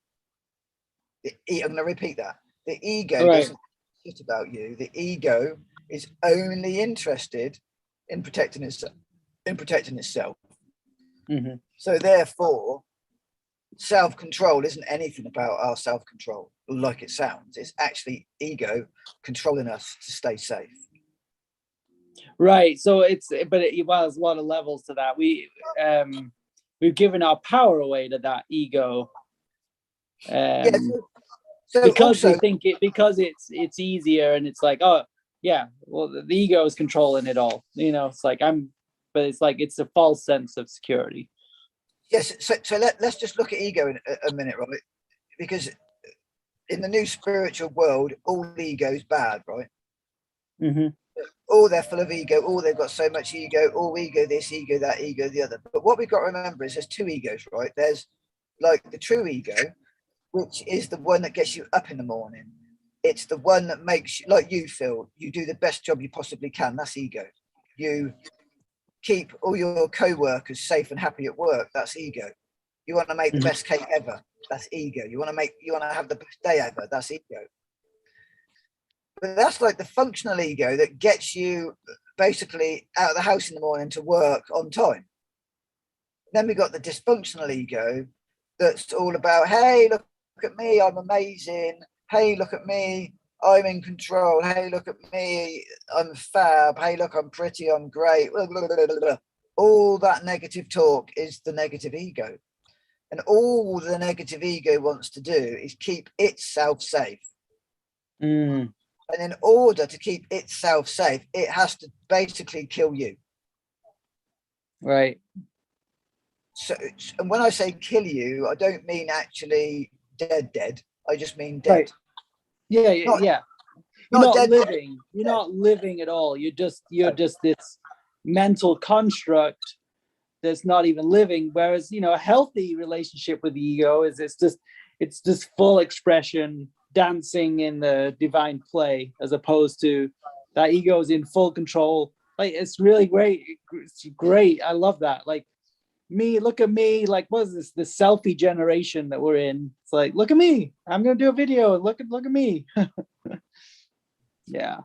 [SPEAKER 1] I'm going to repeat that. The ego doesn't give a shit about you. The ego is only interested in protecting itself.
[SPEAKER 2] Mm-hmm.
[SPEAKER 1] So therefore, self-control isn't anything about our self-control like it sounds. It's actually ego controlling us to stay safe.
[SPEAKER 2] Right. So but it has a lot of levels to that. We've given our power away to that ego.
[SPEAKER 1] So
[SPEAKER 2] because
[SPEAKER 1] also,
[SPEAKER 2] we think because it's easier, and it's like, oh yeah, well the ego is controlling it all. It's like but it's like it's a false sense of security.
[SPEAKER 1] Yes. So let's just look at ego in a minute, right? Because in the new spiritual world, all ego is bad, right?
[SPEAKER 2] Mm-hmm.
[SPEAKER 1] All they're full of ego. All they've got so much ego. All ego this, ego that, ego the other. But what we've got to remember is there's two egos, right? There's like the true ego, which is the one that gets you up in the morning. It's the one that makes you, like you feel, you do the best job you possibly can. That's ego. You keep all your co-workers safe and happy at work. That's ego. You want to make the best cake ever. That's ego. You want to have the best day ever. That's ego. But that's like the functional ego that gets you basically out of the house in the morning to work on time. Then we got the dysfunctional ego that's all about, hey, look at me, I'm amazing. Hey, look at me, I'm in control. Hey, look at me, I'm fab. Hey, look, I'm pretty, I'm great. All that negative talk is the negative ego. And all the negative ego wants to do is keep itself safe.
[SPEAKER 2] Mm.
[SPEAKER 1] And in order to keep itself safe, it has to basically kill you.
[SPEAKER 2] Right.
[SPEAKER 1] So, and when I say kill you, I don't mean actually dead. I just mean dead.
[SPEAKER 2] Right. Yeah,
[SPEAKER 1] Not-
[SPEAKER 2] yeah. You're
[SPEAKER 1] not
[SPEAKER 2] not
[SPEAKER 1] dead.
[SPEAKER 2] living. You're not living at all. You're just this mental construct that's not even living. Whereas, a healthy relationship with the ego is it's just full expression, dancing in the divine play, as opposed to that ego is in full control. Like, it's really great. It's great. I love that. Like, look at me. Like, what is this? The selfie generation that we're in. It's like, look at me. I'm gonna do a video. Look at me. Yeah.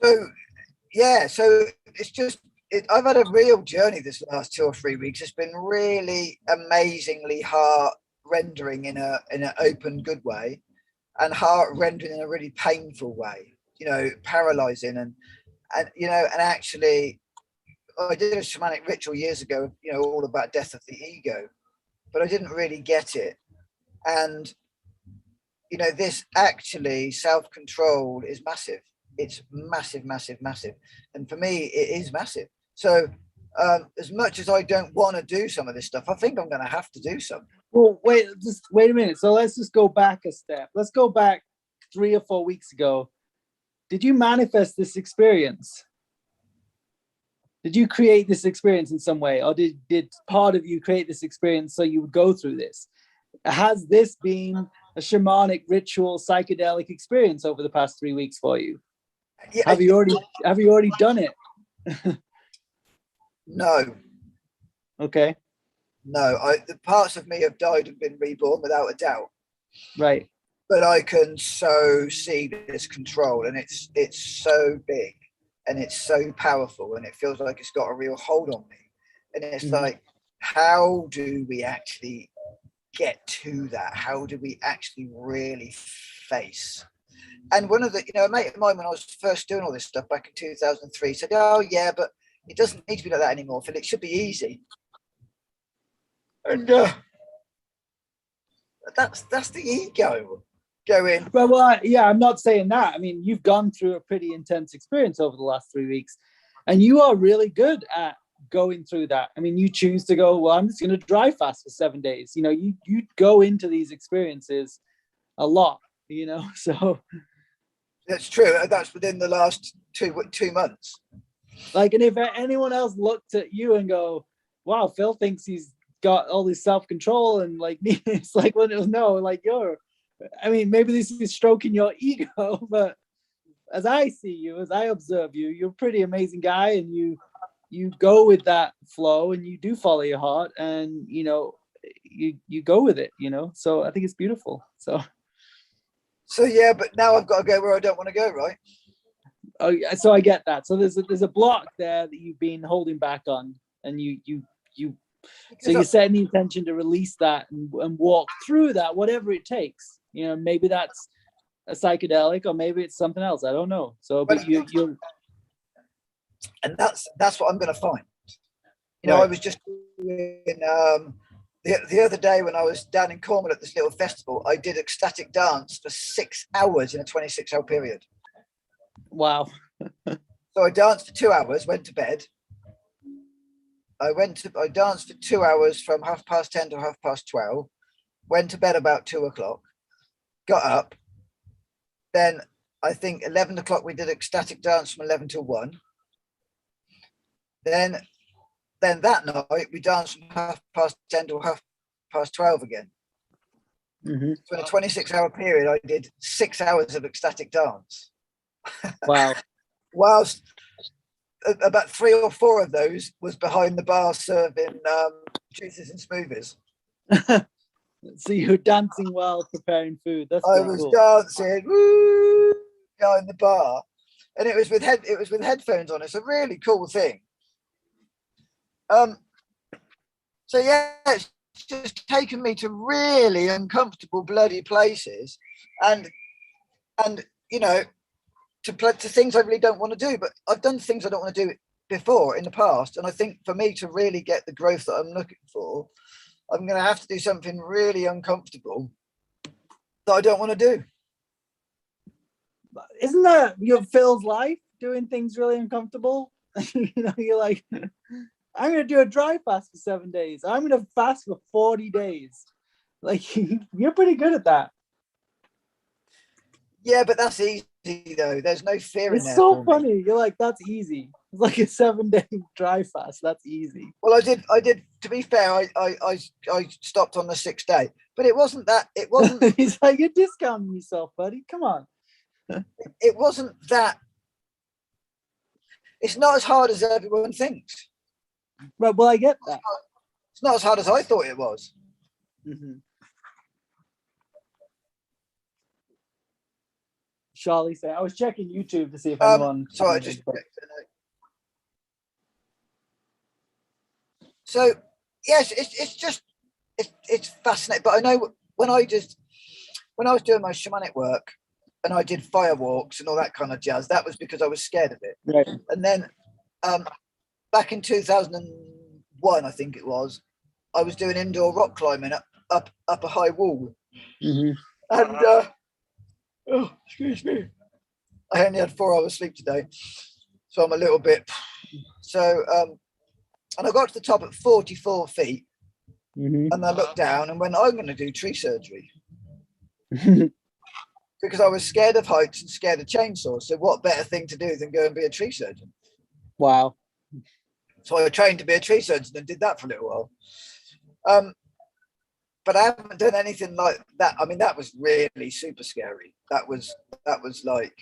[SPEAKER 1] So yeah, so it's just I've had a real journey this last 2 or 3 weeks. It's been really amazingly heart rendering in an open good way, and heart rendering in a really painful way. Paralyzing and actually, I did a shamanic ritual years ago. All about death of the ego, but I didn't really get it. And this actually self-control is massive. It's massive. And for me, it is massive. So as much as I don't want to do some of this stuff, I think I'm going to have to do some.
[SPEAKER 2] Well, just wait a minute. So let's just go back a step. Let's go back 3 or 4 weeks ago. Did you manifest this experience? Did you create this experience in some way? Or did part of you create this experience so you would go through this? Has this been a shamanic ritual psychedelic experience over the past 3 weeks for you?
[SPEAKER 1] Yeah,
[SPEAKER 2] have you already done it?
[SPEAKER 1] No.
[SPEAKER 2] Okay.
[SPEAKER 1] No, the parts of me have died and been reborn without a doubt.
[SPEAKER 2] Right.
[SPEAKER 1] But I can so see this control, and it's so big, and it's so powerful, and it feels like it's got a real hold on me. And it's like, how do we actually get to that? How do we actually really face? And one of the, a mate of mine, when I was first doing all this stuff back in 2003, said, "Oh yeah, but it doesn't need to be like that anymore, Phil. It should be easy." And that's the ego going.
[SPEAKER 2] Well, yeah, I'm not saying that. I mean, you've gone through a pretty intense experience over the last 3 weeks, and you are really good at going through that. I mean, you choose to go, well, I'm just going to drive fast for 7 days. You go into these experiences a lot, so.
[SPEAKER 1] That's true. That's within the last 2 months.
[SPEAKER 2] Like, and if anyone else looked at you and go, wow, Phil thinks he's got all this self-control, and like me, it's like, well, no, like maybe this is stroking your ego, but as I see you, as I observe you, you're a pretty amazing guy, and you go with that flow, and you do follow your heart, and you go with it, so I think it's beautiful.
[SPEAKER 1] So yeah, but now I've got to go where I don't want to go, right?
[SPEAKER 2] Oh, so I get that. So there's a block there that you've been holding back on, and you so you're setting the intention to release that and walk through that, whatever it takes. Maybe that's a psychedelic, or maybe it's something else. I don't know. So, but you
[SPEAKER 1] and that's what I'm going to find.
[SPEAKER 2] Right.
[SPEAKER 1] I was just doing, the other day when I was down in Cornwall at this little festival, I did ecstatic dance for 6 hours in a 26-hour period.
[SPEAKER 2] Wow.
[SPEAKER 1] So I danced for 2 hours, went to bed. I danced for 2 hours from 10:30 to 12:30, went to bed about 2:00, got up. Then I think 11 o'clock we did ecstatic dance from 11 till 1. Then that night we danced from 10:30 to 12:30 again.
[SPEAKER 2] Mm-hmm.
[SPEAKER 1] So in a 26-hour period, I did 6 hours of ecstatic dance.
[SPEAKER 2] Wow.
[SPEAKER 1] Whilst about 3 or 4 of those was behind the bar serving juices and smoothies.
[SPEAKER 2] So you're dancing while preparing food. That's
[SPEAKER 1] I was
[SPEAKER 2] cool.
[SPEAKER 1] dancing behind the bar, and it was with headphones on. It's a really cool thing. So yeah, it's just taken me to really uncomfortable bloody places, and to things I really don't want to do. But I've done things I don't want to do before in the past, and I think for me to really get the growth that I'm looking for, I'm going to have to do something really uncomfortable that I don't want to do.
[SPEAKER 2] isn't that your Phil's life, doing things really uncomfortable? You're like, I'm gonna do a dry fast for 7 days. I'm gonna fast for 40 days. Like, you're pretty good at that.
[SPEAKER 1] Yeah, but that's easy though. There's no fear in
[SPEAKER 2] It's
[SPEAKER 1] there.
[SPEAKER 2] so
[SPEAKER 1] for me.
[SPEAKER 2] funny. You're like, that's easy. It's like a 7-day dry fast. That's easy.
[SPEAKER 1] Well, I did. To be fair, I stopped on the 6th day, but it wasn't that. It wasn't.
[SPEAKER 2] He's like, you're discounting yourself, buddy. Come on.
[SPEAKER 1] It wasn't that. It's not as hard as everyone thinks.
[SPEAKER 2] Right. Well, I get that.
[SPEAKER 1] It's not as hard as I thought it was.
[SPEAKER 2] Mm-hmm. Charlie said, I was checking YouTube to see if anyone.
[SPEAKER 1] Sorry, just. So yes, it's fascinating. But I know when I was doing my shamanic work and I did fire walks and all that kind of jazz, that was because I was scared of it.
[SPEAKER 2] Right.
[SPEAKER 1] And then back in 2001, I think it was, I was doing indoor rock climbing up a high wall.
[SPEAKER 2] Mm-hmm.
[SPEAKER 1] And oh, excuse me, I only had 4 hours sleep today, so I'm a little bit. So and I got to the top at 44 feet,
[SPEAKER 2] Mm-hmm.
[SPEAKER 1] and I looked down and went, I'm going to do tree surgery. Because I was scared of heights and scared of chainsaws. So what better thing to do than go and be a tree surgeon?
[SPEAKER 2] Wow.
[SPEAKER 1] So I trained to be a tree surgeon and did that for a little while. But I haven't done anything like that. I mean, that was really super scary. That was like,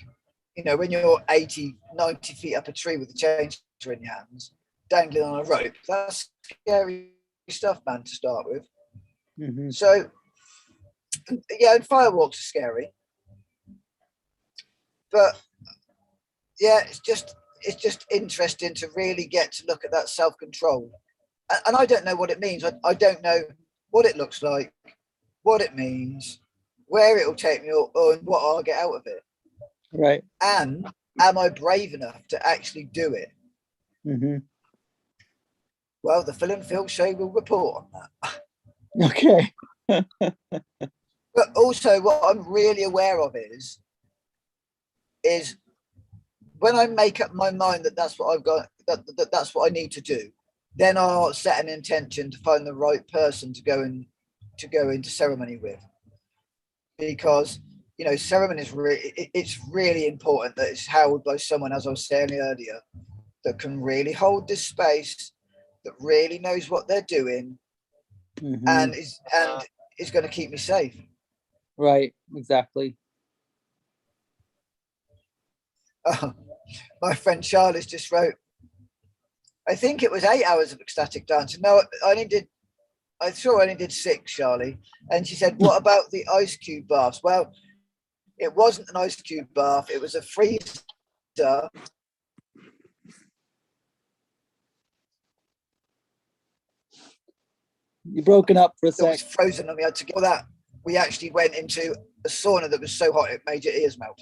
[SPEAKER 1] when you're 80, 90 feet up a tree with a chainsaw in your hands, dangling on a rope, that's scary stuff, man, to start with.
[SPEAKER 2] Mm-hmm.
[SPEAKER 1] So, yeah, and firewalks are scary. But yeah, it's just interesting to really get to look at that self-control. And I don't know what it means. I don't know what it looks like, what it means, where it will take me, or what I'll get out of it.
[SPEAKER 2] Right.
[SPEAKER 1] And am I brave enough to actually do it?
[SPEAKER 2] Mm-hmm.
[SPEAKER 1] Well, the Phil and Phil show will report on
[SPEAKER 2] that. Okay.
[SPEAKER 1] But also what I'm really aware of is when I make up my mind that that's what I've got, that's what I need to do, then I'll set an intention to find the right person to go into ceremony with. Because, ceremony is it's really important that it's held by someone, as I was saying earlier, that can really hold this space, that really knows what they're doing,
[SPEAKER 2] mm-hmm.
[SPEAKER 1] and is going to keep me safe.
[SPEAKER 2] Right, exactly.
[SPEAKER 1] My friend Charlie's just wrote, I think it was 8 hours of ecstatic dancing. No, I only did 6, Charlie. And she said, what about the ice cube baths? Well, it wasn't an ice cube bath. It was a freezer.
[SPEAKER 2] You're broken up for a sec.
[SPEAKER 1] It was frozen, and we had to get that. We actually went into a sauna that was so hot it made your ears melt.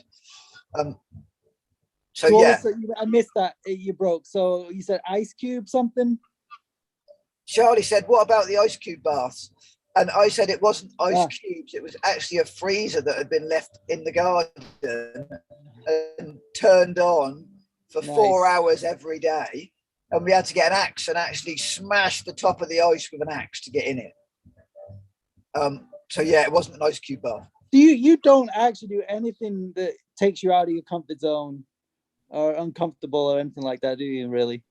[SPEAKER 1] So yeah,
[SPEAKER 2] I missed that. You broke. So you said ice cube something.
[SPEAKER 1] Charlie said, "What about the ice cube baths?" And I said it wasn't ice cubes. It was actually a freezer that had been left in the garden and turned on for 4 hours every day. And we had to get an axe and actually smash the top of the ice with an axe to get in it. So yeah, it wasn't an ice cube bath.
[SPEAKER 2] You don't actually do anything that takes you out of your comfort zone or uncomfortable or anything like that, do you? Really?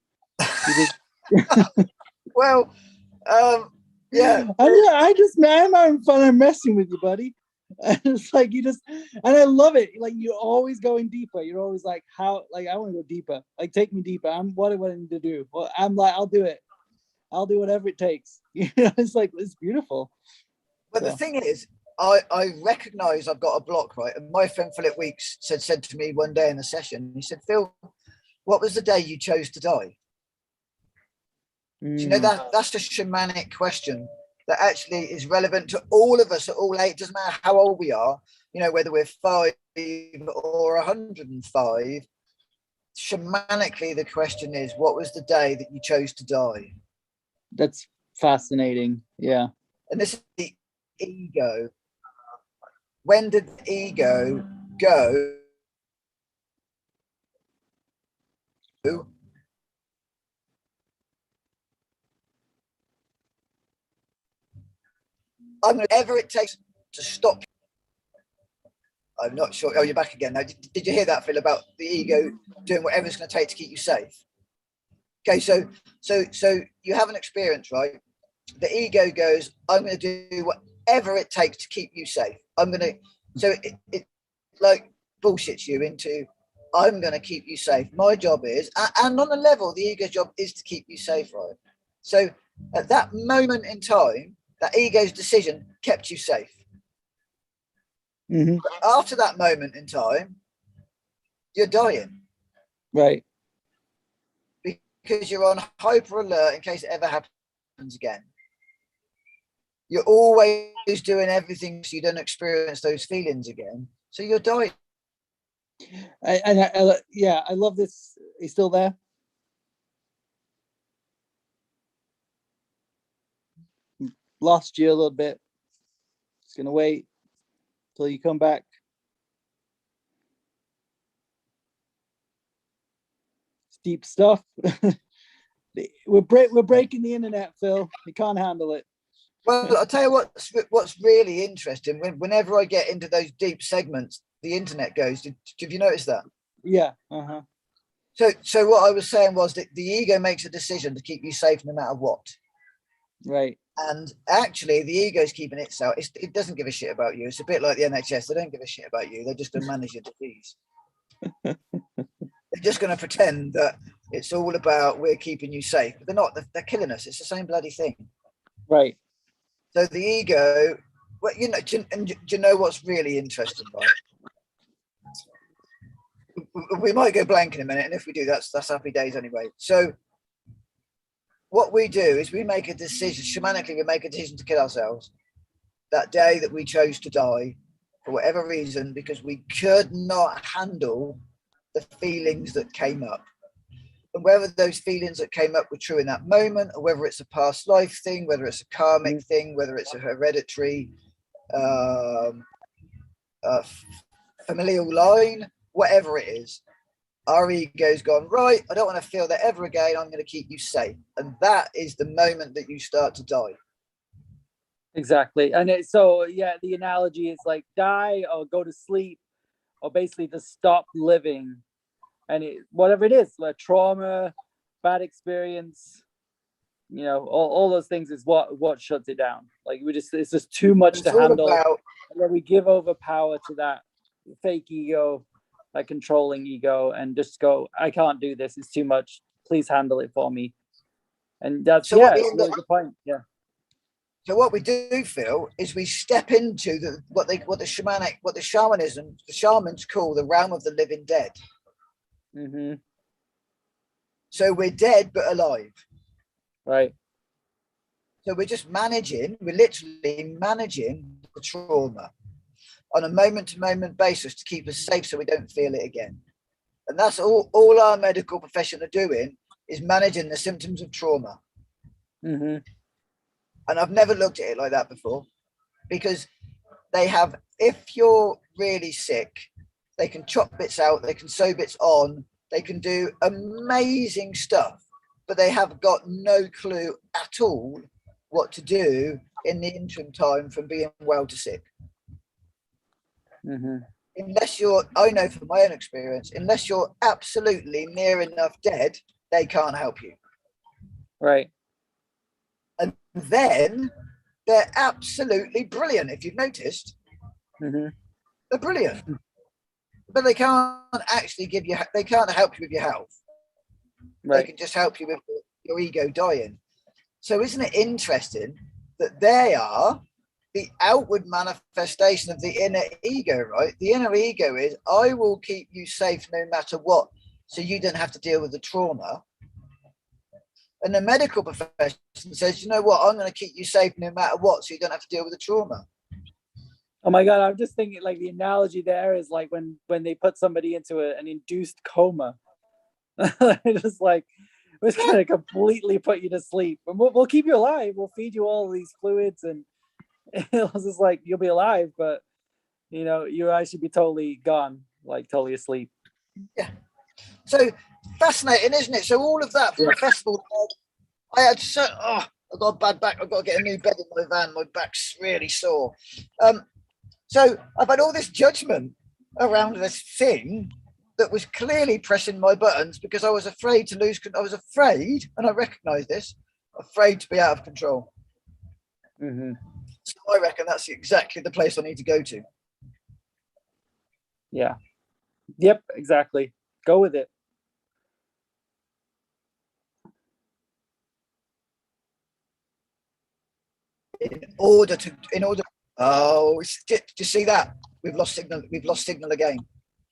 [SPEAKER 1] Well, yeah.
[SPEAKER 2] I'm having fun. I'm messing with you, buddy. And it's like and I love it. Like, you're always going deeper. You're always like, I want to go deeper. Like, take me deeper. What do I need to do? Well, I'm like, I'll do it. I'll do whatever it takes. It's like, it's beautiful.
[SPEAKER 1] But the thing is, I recognize I've got a block, right? And my friend Philip Weeks said to me one day in a session, he said, Phil, what was the day you chose to die? Do you know that's a shamanic question that actually is relevant to all of us at all age. It doesn't matter how old we are, whether we're 5 or 105. Shamanically, the question is, what was the day that you chose to die?
[SPEAKER 2] That's fascinating. Yeah.
[SPEAKER 1] And this is the ego. When did the ego go I'm going to whatever it takes to stop. I'm not sure. Oh, you're back again now. Did you hear that, Phil, about the ego doing whatever it's going to take to keep you safe? Okay, so you have an experience, right? The ego goes, I'm going to do whatever it takes to keep you safe. I'm going to, so it like bullshits you into, I'm going to keep you safe. My job is, and on a level, the ego's job is to keep you safe, right? So at that moment in time, that ego's decision kept you safe.
[SPEAKER 2] Mm-hmm.
[SPEAKER 1] After that moment in time, you're dying.
[SPEAKER 2] Right.
[SPEAKER 1] Because you're on hyper alert in case it ever happens again. You're always doing everything so you don't experience those feelings again. So you're dying.
[SPEAKER 2] I love this. He's still there. Lost you a little bit. Just gonna wait till you come back. It's deep stuff. We're breaking the internet, Phil. You can't handle it.
[SPEAKER 1] Well, I'll tell you what's really interesting. Whenever I get into those deep segments, the internet goes. Have you noticed that?
[SPEAKER 2] Yeah. Uh-huh.
[SPEAKER 1] So what I was saying was that the ego makes a decision to keep you safe no matter what.
[SPEAKER 2] Right.
[SPEAKER 1] And actually, the ego's keeping itself. It doesn't give a shit about you. It's a bit like the NHS. They don't give a shit about you. They're just going to manage your disease. They're just going to pretend that it's all about we're keeping you safe. But they're not. They're killing us. It's the same bloody thing.
[SPEAKER 2] Right.
[SPEAKER 1] So the ego, well, you know, do you know what's really interesting, right? We might go blank in a minute, and if we do, that's happy days anyway. So what we do is we make a decision, shamanically, we make a decision to kill ourselves that day that we chose to die for whatever reason, because we could not handle the feelings that came up. And whether those feelings that came up were true in that moment, or whether it's a past life thing, whether it's a karmic thing, whether it's a hereditary familial line, whatever it is, our ego's gone, right, I don't want to feel that ever again. I'm going to keep you safe. And that is the moment that you start to die.
[SPEAKER 2] Exactly. And the analogy is like die or go to sleep, or basically just stop living. And whatever it is, like trauma, bad experience, all those things is what shuts it down. Like it's just too much to handle. And then we give over power to that fake ego, that controlling ego, and just go, I can't do this. It's too much. Please handle it for me. And that's really the point. Yeah.
[SPEAKER 1] So what we do, Phil, is we step into what the shamans call the realm of the living dead.
[SPEAKER 2] Mm-hmm.
[SPEAKER 1] So we're dead but alive.
[SPEAKER 2] Right.
[SPEAKER 1] So we're literally managing the trauma on a moment-to-moment basis to keep us safe so we don't feel it again. And that's all our medical profession are doing, is managing the symptoms of trauma.
[SPEAKER 2] Mm-hmm.
[SPEAKER 1] And I've never looked at it like that before, because if you're really sick, they can chop bits out, they can sew bits on, they can do amazing stuff, but they have got no clue at all what to do in the interim time from being well to sick.
[SPEAKER 2] Mm-hmm.
[SPEAKER 1] I know from my own experience, unless you're absolutely near enough dead, they can't help you.
[SPEAKER 2] Right.
[SPEAKER 1] And then they're absolutely brilliant. If you've noticed,
[SPEAKER 2] mm-hmm.
[SPEAKER 1] They're brilliant, but they can't actually they can't help you with your health. Right. They can just help you with your ego dying. So isn't it interesting that they are the outward manifestation of the inner ego, right? The inner ego is, I will keep you safe no matter what, so you don't have to deal with the trauma. And the medical profession says, you know what, I'm going to keep you safe no matter what, so you don't have to deal with the trauma.
[SPEAKER 2] Oh my God, I'm just thinking, like, the analogy there is like when they put somebody into an induced coma. Just like, we're going to completely put you to sleep. And we'll keep you alive. We'll feed you all these fluids, and it's just like, you'll be alive, but, you'll actually be totally gone, like totally asleep.
[SPEAKER 1] Yeah. So fascinating, isn't it? So all of that from
[SPEAKER 2] Yeah.
[SPEAKER 1] the festival, I had so I got a bad back. I've got to get a new bed in my van. My back's really sore. So I've had all this judgment around this thing that was clearly pressing my buttons because I was afraid to lose. I was afraid, and I recognise this, afraid to be out of control.
[SPEAKER 2] Mm-hmm.
[SPEAKER 1] So I reckon that's exactly the place I need to go to.
[SPEAKER 2] Yeah. Yep, exactly. Go with it.
[SPEAKER 1] In order. Oh, did you see that? We've lost signal. We've lost signal again.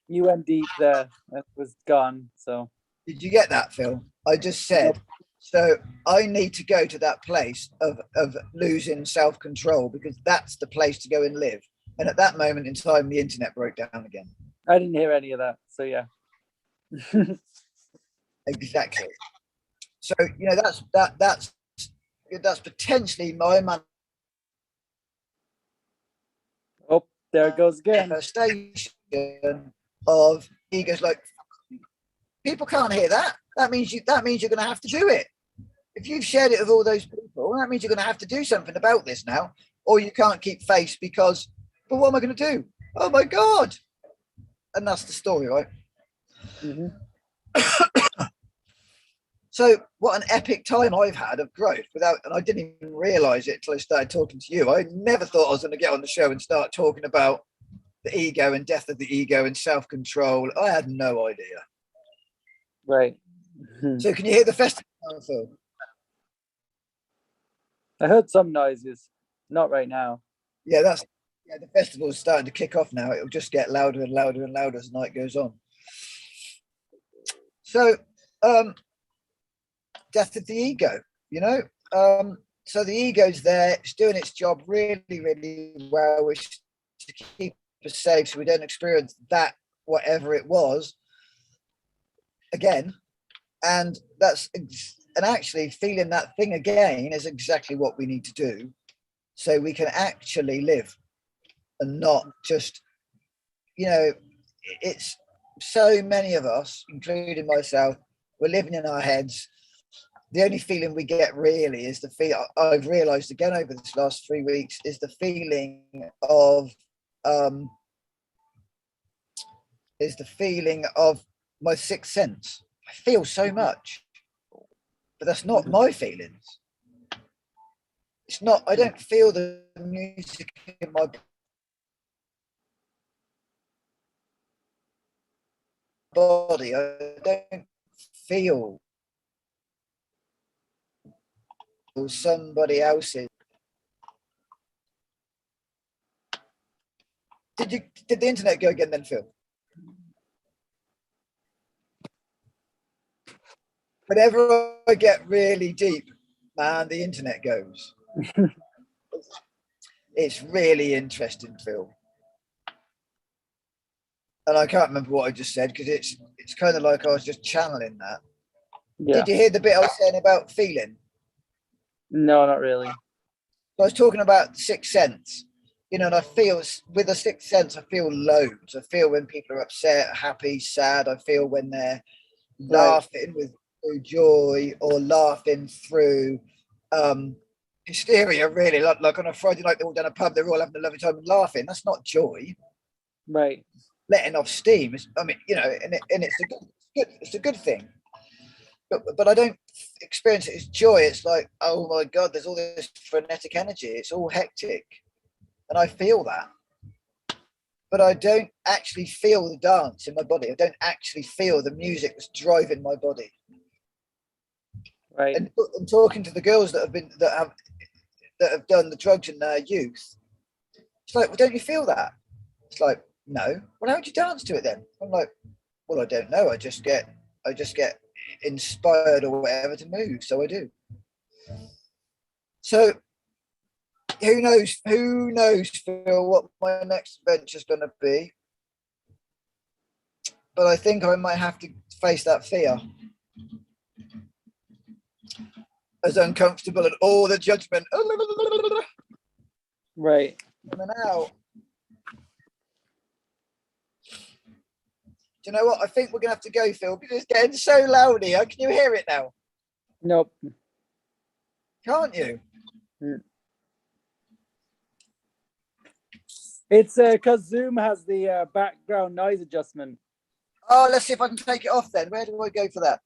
[SPEAKER 2] You went deep there. It was gone. So
[SPEAKER 1] Did you get that, Phil? I just said.
[SPEAKER 2] Nope.
[SPEAKER 1] So I need to go to that place of losing self-control because that's the place to go and live. And at that moment in time, the internet broke down again.
[SPEAKER 2] I didn't hear any of that. So yeah.
[SPEAKER 1] Exactly. So that's potentially my
[SPEAKER 2] Oh, there it goes again.
[SPEAKER 1] manifestation of egos. Like people can't hear that. That means you're going to have to do it. If you've shared it with all those people, that means you're going to have to do something about this now, or you can't keep face because, but what am I going to do? Oh my God. And that's the story, right?
[SPEAKER 2] Mm-hmm.
[SPEAKER 1] So what an epic time I've had of growth and I didn't even realize it until I started talking to you. I never thought I was going to get on the show and start talking about the ego and death of the ego and self-control. I had no idea.
[SPEAKER 2] Right.
[SPEAKER 1] So can you hear the festival, Phil?
[SPEAKER 2] I heard some noises. Not right now.
[SPEAKER 1] Yeah, the festival is starting to kick off now. It'll just get louder and louder and louder as the night goes on. So, death of the ego, so the ego's there, it's doing its job really, really well, which to keep us safe so we don't experience that, whatever it was, again. And actually feeling that thing again is exactly what we need to do so we can actually live and not just, it's so many of us, including myself, we're living in our heads. The only feeling we get really is the feel I've realized again over this last 3 weeks is the feeling of my sixth sense. I feel so much, but that's not my feelings. It's not, I don't feel the music in my body. I don't feel somebody else's. Did the internet go again then, Phil? Whenever I get really deep, man, the internet goes. It's really interesting, Phil. And I can't remember what I just said because it's kind of like I was just channeling that. Yeah. Did you hear the bit I was saying about feeling?
[SPEAKER 2] No, not really.
[SPEAKER 1] I was talking about sixth sense, and I feel with the sixth sense, I feel loads. I feel when people are upset, happy, sad. I feel when they're laughing through joy or laughing through hysteria, really. Like on a Friday night, they're all down a pub, they're all having a lovely time and laughing. That's not joy.
[SPEAKER 2] Right.
[SPEAKER 1] Letting off steam. And it's a good thing. But I don't experience it as joy. It's like, oh my God, there's all this frenetic energy. It's all hectic. And I feel that. But I don't actually feel the dance in my body. I don't actually feel the music that's driving my body.
[SPEAKER 2] Right.
[SPEAKER 1] And talking to the girls that have done the drugs in their youth, it's like, well, don't you feel that? It's like, no. Well, how would you dance to it then? I'm like, well, I don't know. I just get inspired or whatever to move, so I do. So who knows, Phil, what my next adventure is going to be. But I think I might have to face that fear. As uncomfortable and all the judgment.
[SPEAKER 2] Right.
[SPEAKER 1] And out. you know what? I think we're gonna have to go, Phil, because it's getting so loud here. Can you hear it now?
[SPEAKER 2] Nope.
[SPEAKER 1] Can't you?
[SPEAKER 2] It's because Zoom has the background noise adjustment.
[SPEAKER 1] Oh, let's see if I can take it off then. Where do I go for that?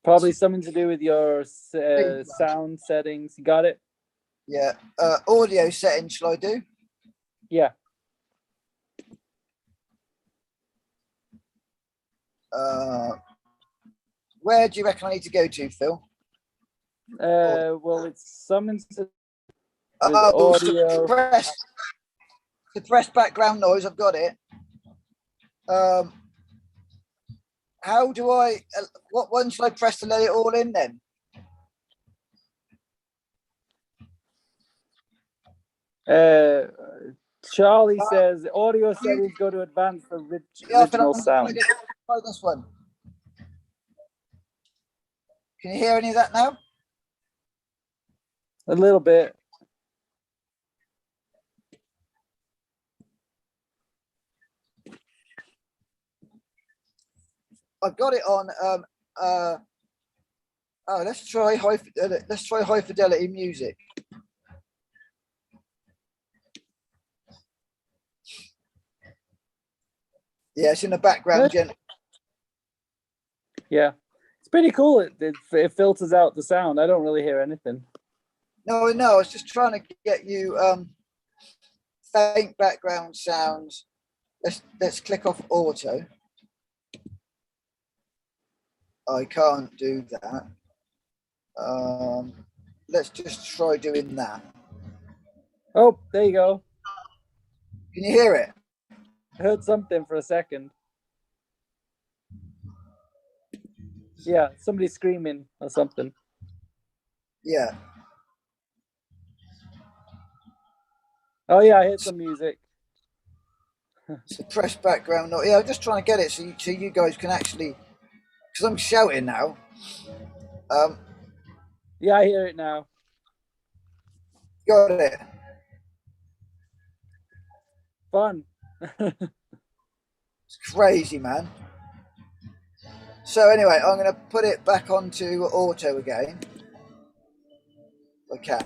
[SPEAKER 2] Probably something to do with your sound settings. You got it?
[SPEAKER 1] Yeah. Audio settings, shall I do?
[SPEAKER 2] Yeah.
[SPEAKER 1] Where do you reckon I need to go to, Phil?
[SPEAKER 2] Well, it's something to with
[SPEAKER 1] Oh,
[SPEAKER 2] audio.
[SPEAKER 1] suppress background noise. I've got it. How do I? What one should I press to let it all in then?
[SPEAKER 2] Charlie says audio settings go to advanced for original sound.
[SPEAKER 1] Try this one. Can you hear any of that now?
[SPEAKER 2] A little bit.
[SPEAKER 1] I've got it on. Let's try high fidelity music. Yeah, it's in the background, Jen.
[SPEAKER 2] Yeah, it's pretty cool. It filters out the sound. I don't really hear anything.
[SPEAKER 1] No, I was just trying to get you faint background sounds. Let's click off auto. I can't do that. Let's just try doing that.
[SPEAKER 2] Oh, there you go.
[SPEAKER 1] Can you hear it?
[SPEAKER 2] I heard something for a second. Yeah, somebody screaming or something.
[SPEAKER 1] Yeah.
[SPEAKER 2] Oh yeah, I heard some music.
[SPEAKER 1] Suppress background noise. Yeah, I'm just trying to get it so you guys can actually, because I'm shouting now.
[SPEAKER 2] Yeah, I hear it now.
[SPEAKER 1] Got it.
[SPEAKER 2] Fun.
[SPEAKER 1] It's crazy, man. So anyway, I'm going to put it back onto auto again. Okay.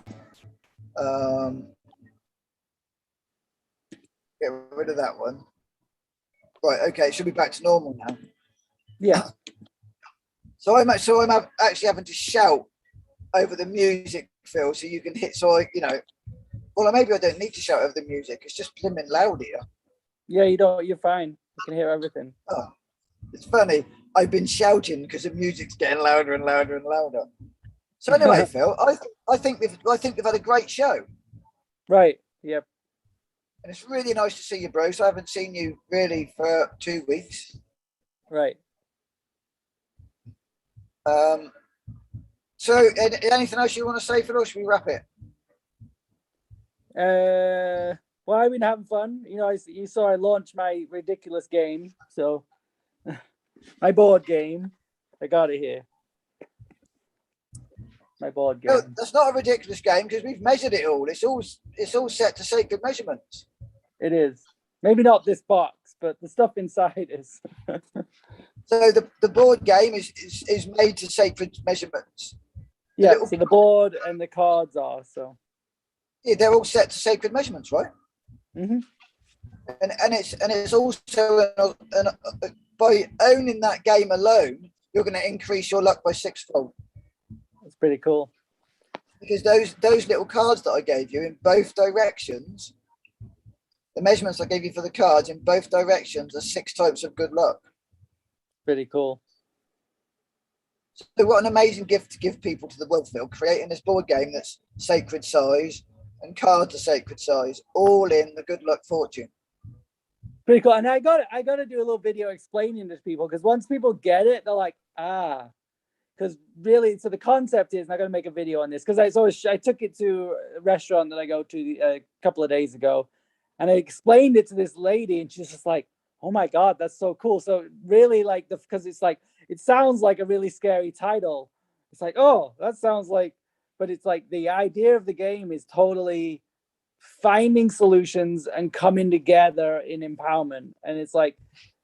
[SPEAKER 1] Get rid of that one. Right. Okay. It should be back to normal now.
[SPEAKER 2] Yeah.
[SPEAKER 1] So I'm actually having to shout over the music, Phil, so you can hit. So well, maybe I don't need to shout over the music. It's just blimmin' loud here.
[SPEAKER 2] Yeah, you don't. You're fine. You can hear everything.
[SPEAKER 1] Oh, it's funny. I've been shouting because the music's getting louder and louder and louder. So anyway, Phil, I think we've had a great show.
[SPEAKER 2] Right. Yep.
[SPEAKER 1] And it's really nice to see you, bro. So I haven't seen you really for 2 weeks.
[SPEAKER 2] Right.
[SPEAKER 1] So anything else you want to say, Phil, or should we wrap it?
[SPEAKER 2] Well, I've been having fun. You saw I launched my ridiculous game, so my board game. I got it here. My board game.
[SPEAKER 1] No, that's not a ridiculous game because we've measured it all. It's all set to sacred measurements.
[SPEAKER 2] It is. Maybe not this box, but the stuff inside is.
[SPEAKER 1] So the board game is made to sacred measurements.
[SPEAKER 2] Yeah, so the board and the cards are so.
[SPEAKER 1] Yeah, they're all set to sacred measurements, right?
[SPEAKER 2] Mm-hmm.
[SPEAKER 1] And it's also by owning that game alone, you're going to increase your luck by 6-fold.
[SPEAKER 2] That's pretty cool.
[SPEAKER 1] Because those little cards that I gave you in both directions, the measurements I gave you for the cards in both directions are 6 types of good luck.
[SPEAKER 2] Pretty cool.
[SPEAKER 1] So what an amazing gift to give people to the world, Phil, creating this board game that's sacred size and cards are sacred size, all in the good luck fortune.
[SPEAKER 2] Pretty cool. And I got to do a little video explaining this to people, because once people get it, they're like, because really, so the concept is, and I got to make a video on this, because I took it to a restaurant that I go to a couple of days ago, and I explained it to this lady, and she's just like, oh my God, that's so cool. So really, like, because it's like, it sounds like a really scary title. It's like, oh, that sounds like, but it's like the idea of the game is totally finding solutions and coming together in empowerment. And it's like,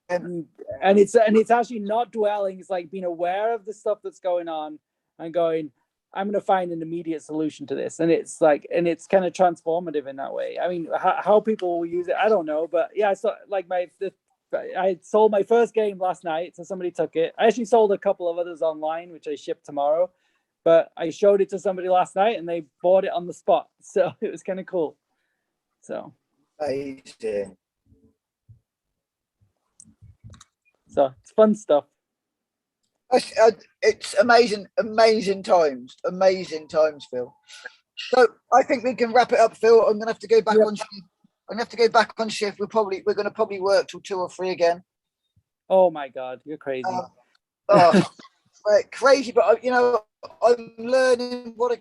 [SPEAKER 2] and it's actually not dwelling. It's like being aware of the stuff that's going on and going, I'm going to find an immediate solution to this. And it's like, and it's kind of transformative in that way. I mean, how people will use it, I don't know, but yeah, I saw like I sold my first game last night, so somebody took it. I actually sold a couple of others online, which I ship tomorrow, but I showed it to somebody last night and they bought it on the spot. So it was kind of cool. So
[SPEAKER 1] amazing.
[SPEAKER 2] So it's fun stuff.
[SPEAKER 1] It's amazing times, Phil. So I think we can wrap it up, Phil. I'm gonna have to go back on shift. I'm gonna have to go back on shift. We're gonna probably work till 2 or 3 again.
[SPEAKER 2] Oh my God, you're crazy.
[SPEAKER 1] Crazy, but you know, I'm learning what a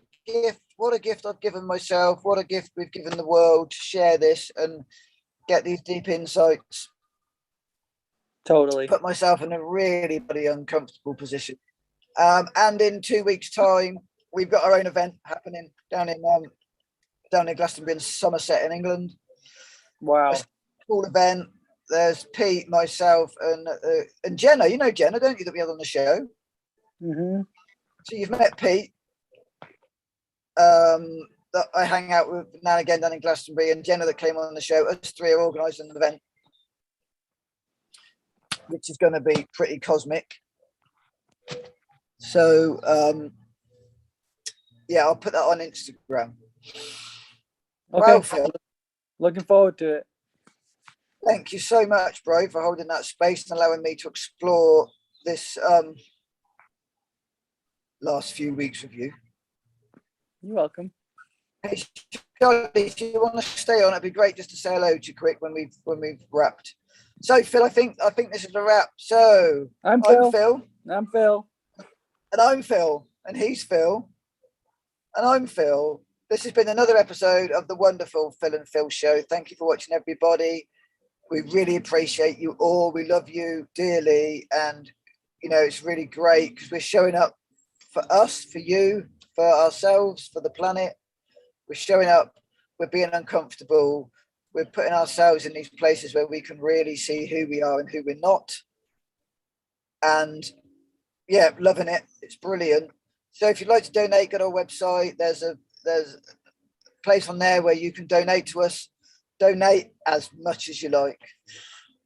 [SPEAKER 1] gift I've given myself, what a gift we've given the world to share this and get these deep insights.
[SPEAKER 2] Totally.
[SPEAKER 1] Put myself in a really, really uncomfortable position. And in 2 weeks' time, we've got our own event happening down in Glastonbury in Somerset in England.
[SPEAKER 2] Wow.
[SPEAKER 1] A cool event. There's Pete, myself, and Jenna. You know Jenna, don't you, that we had on the show?
[SPEAKER 2] Mm-hmm.
[SPEAKER 1] So you've met Pete. That I hang out with now and again down in Glastonbury, and Jenna that came on the show. Us 3 are organising an event, which is going to be pretty cosmic. So, yeah, I'll put that on Instagram.
[SPEAKER 2] Okay.
[SPEAKER 1] Well, Phil,
[SPEAKER 2] looking forward to it.
[SPEAKER 1] Thank you so much, bro, for holding that space and allowing me to explore this last few weeks with you.
[SPEAKER 2] You're welcome.
[SPEAKER 1] Hey, Charlie, if you want to stay on, it'd be great just to say hello to you quick when we've wrapped. So, Phil, I think this is a wrap. So
[SPEAKER 2] I'm Phil.
[SPEAKER 1] And I'm Phil. And he's Phil. And I'm Phil. This has been another episode of the wonderful Phil and Phil Show. Thank you for watching, everybody. We really appreciate you all. We love you dearly. And, you know, it's really great because we're showing up for us, for you, for ourselves, for the planet. We're showing up. We're being uncomfortable. We're putting ourselves in these places where we can really see who we are and who we're not. And yeah, loving it. It's brilliant. So if you'd like to donate, go to our website. There's a place on there where you can donate to us. Donate as much as you like.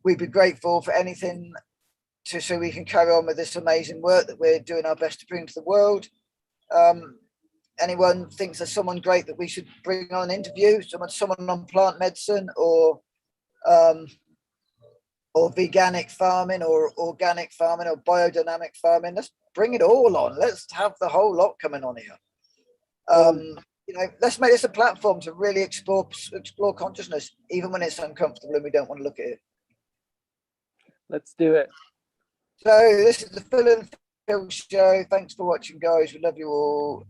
[SPEAKER 1] We'd be grateful for anything so we can carry on with this amazing work that we're doing our best to bring to the world. Anyone thinks there's someone great that we should bring on an interview, someone on plant medicine or veganic farming or organic farming or biodynamic farming, let's bring it all on. Let's have the whole lot coming on here. You know, let's make this a platform to really explore consciousness, even when it's uncomfortable and we don't want to look at it.
[SPEAKER 2] Let's do it.
[SPEAKER 1] So this is the Phil and Phil Show. Thanks for watching, guys. We love you all.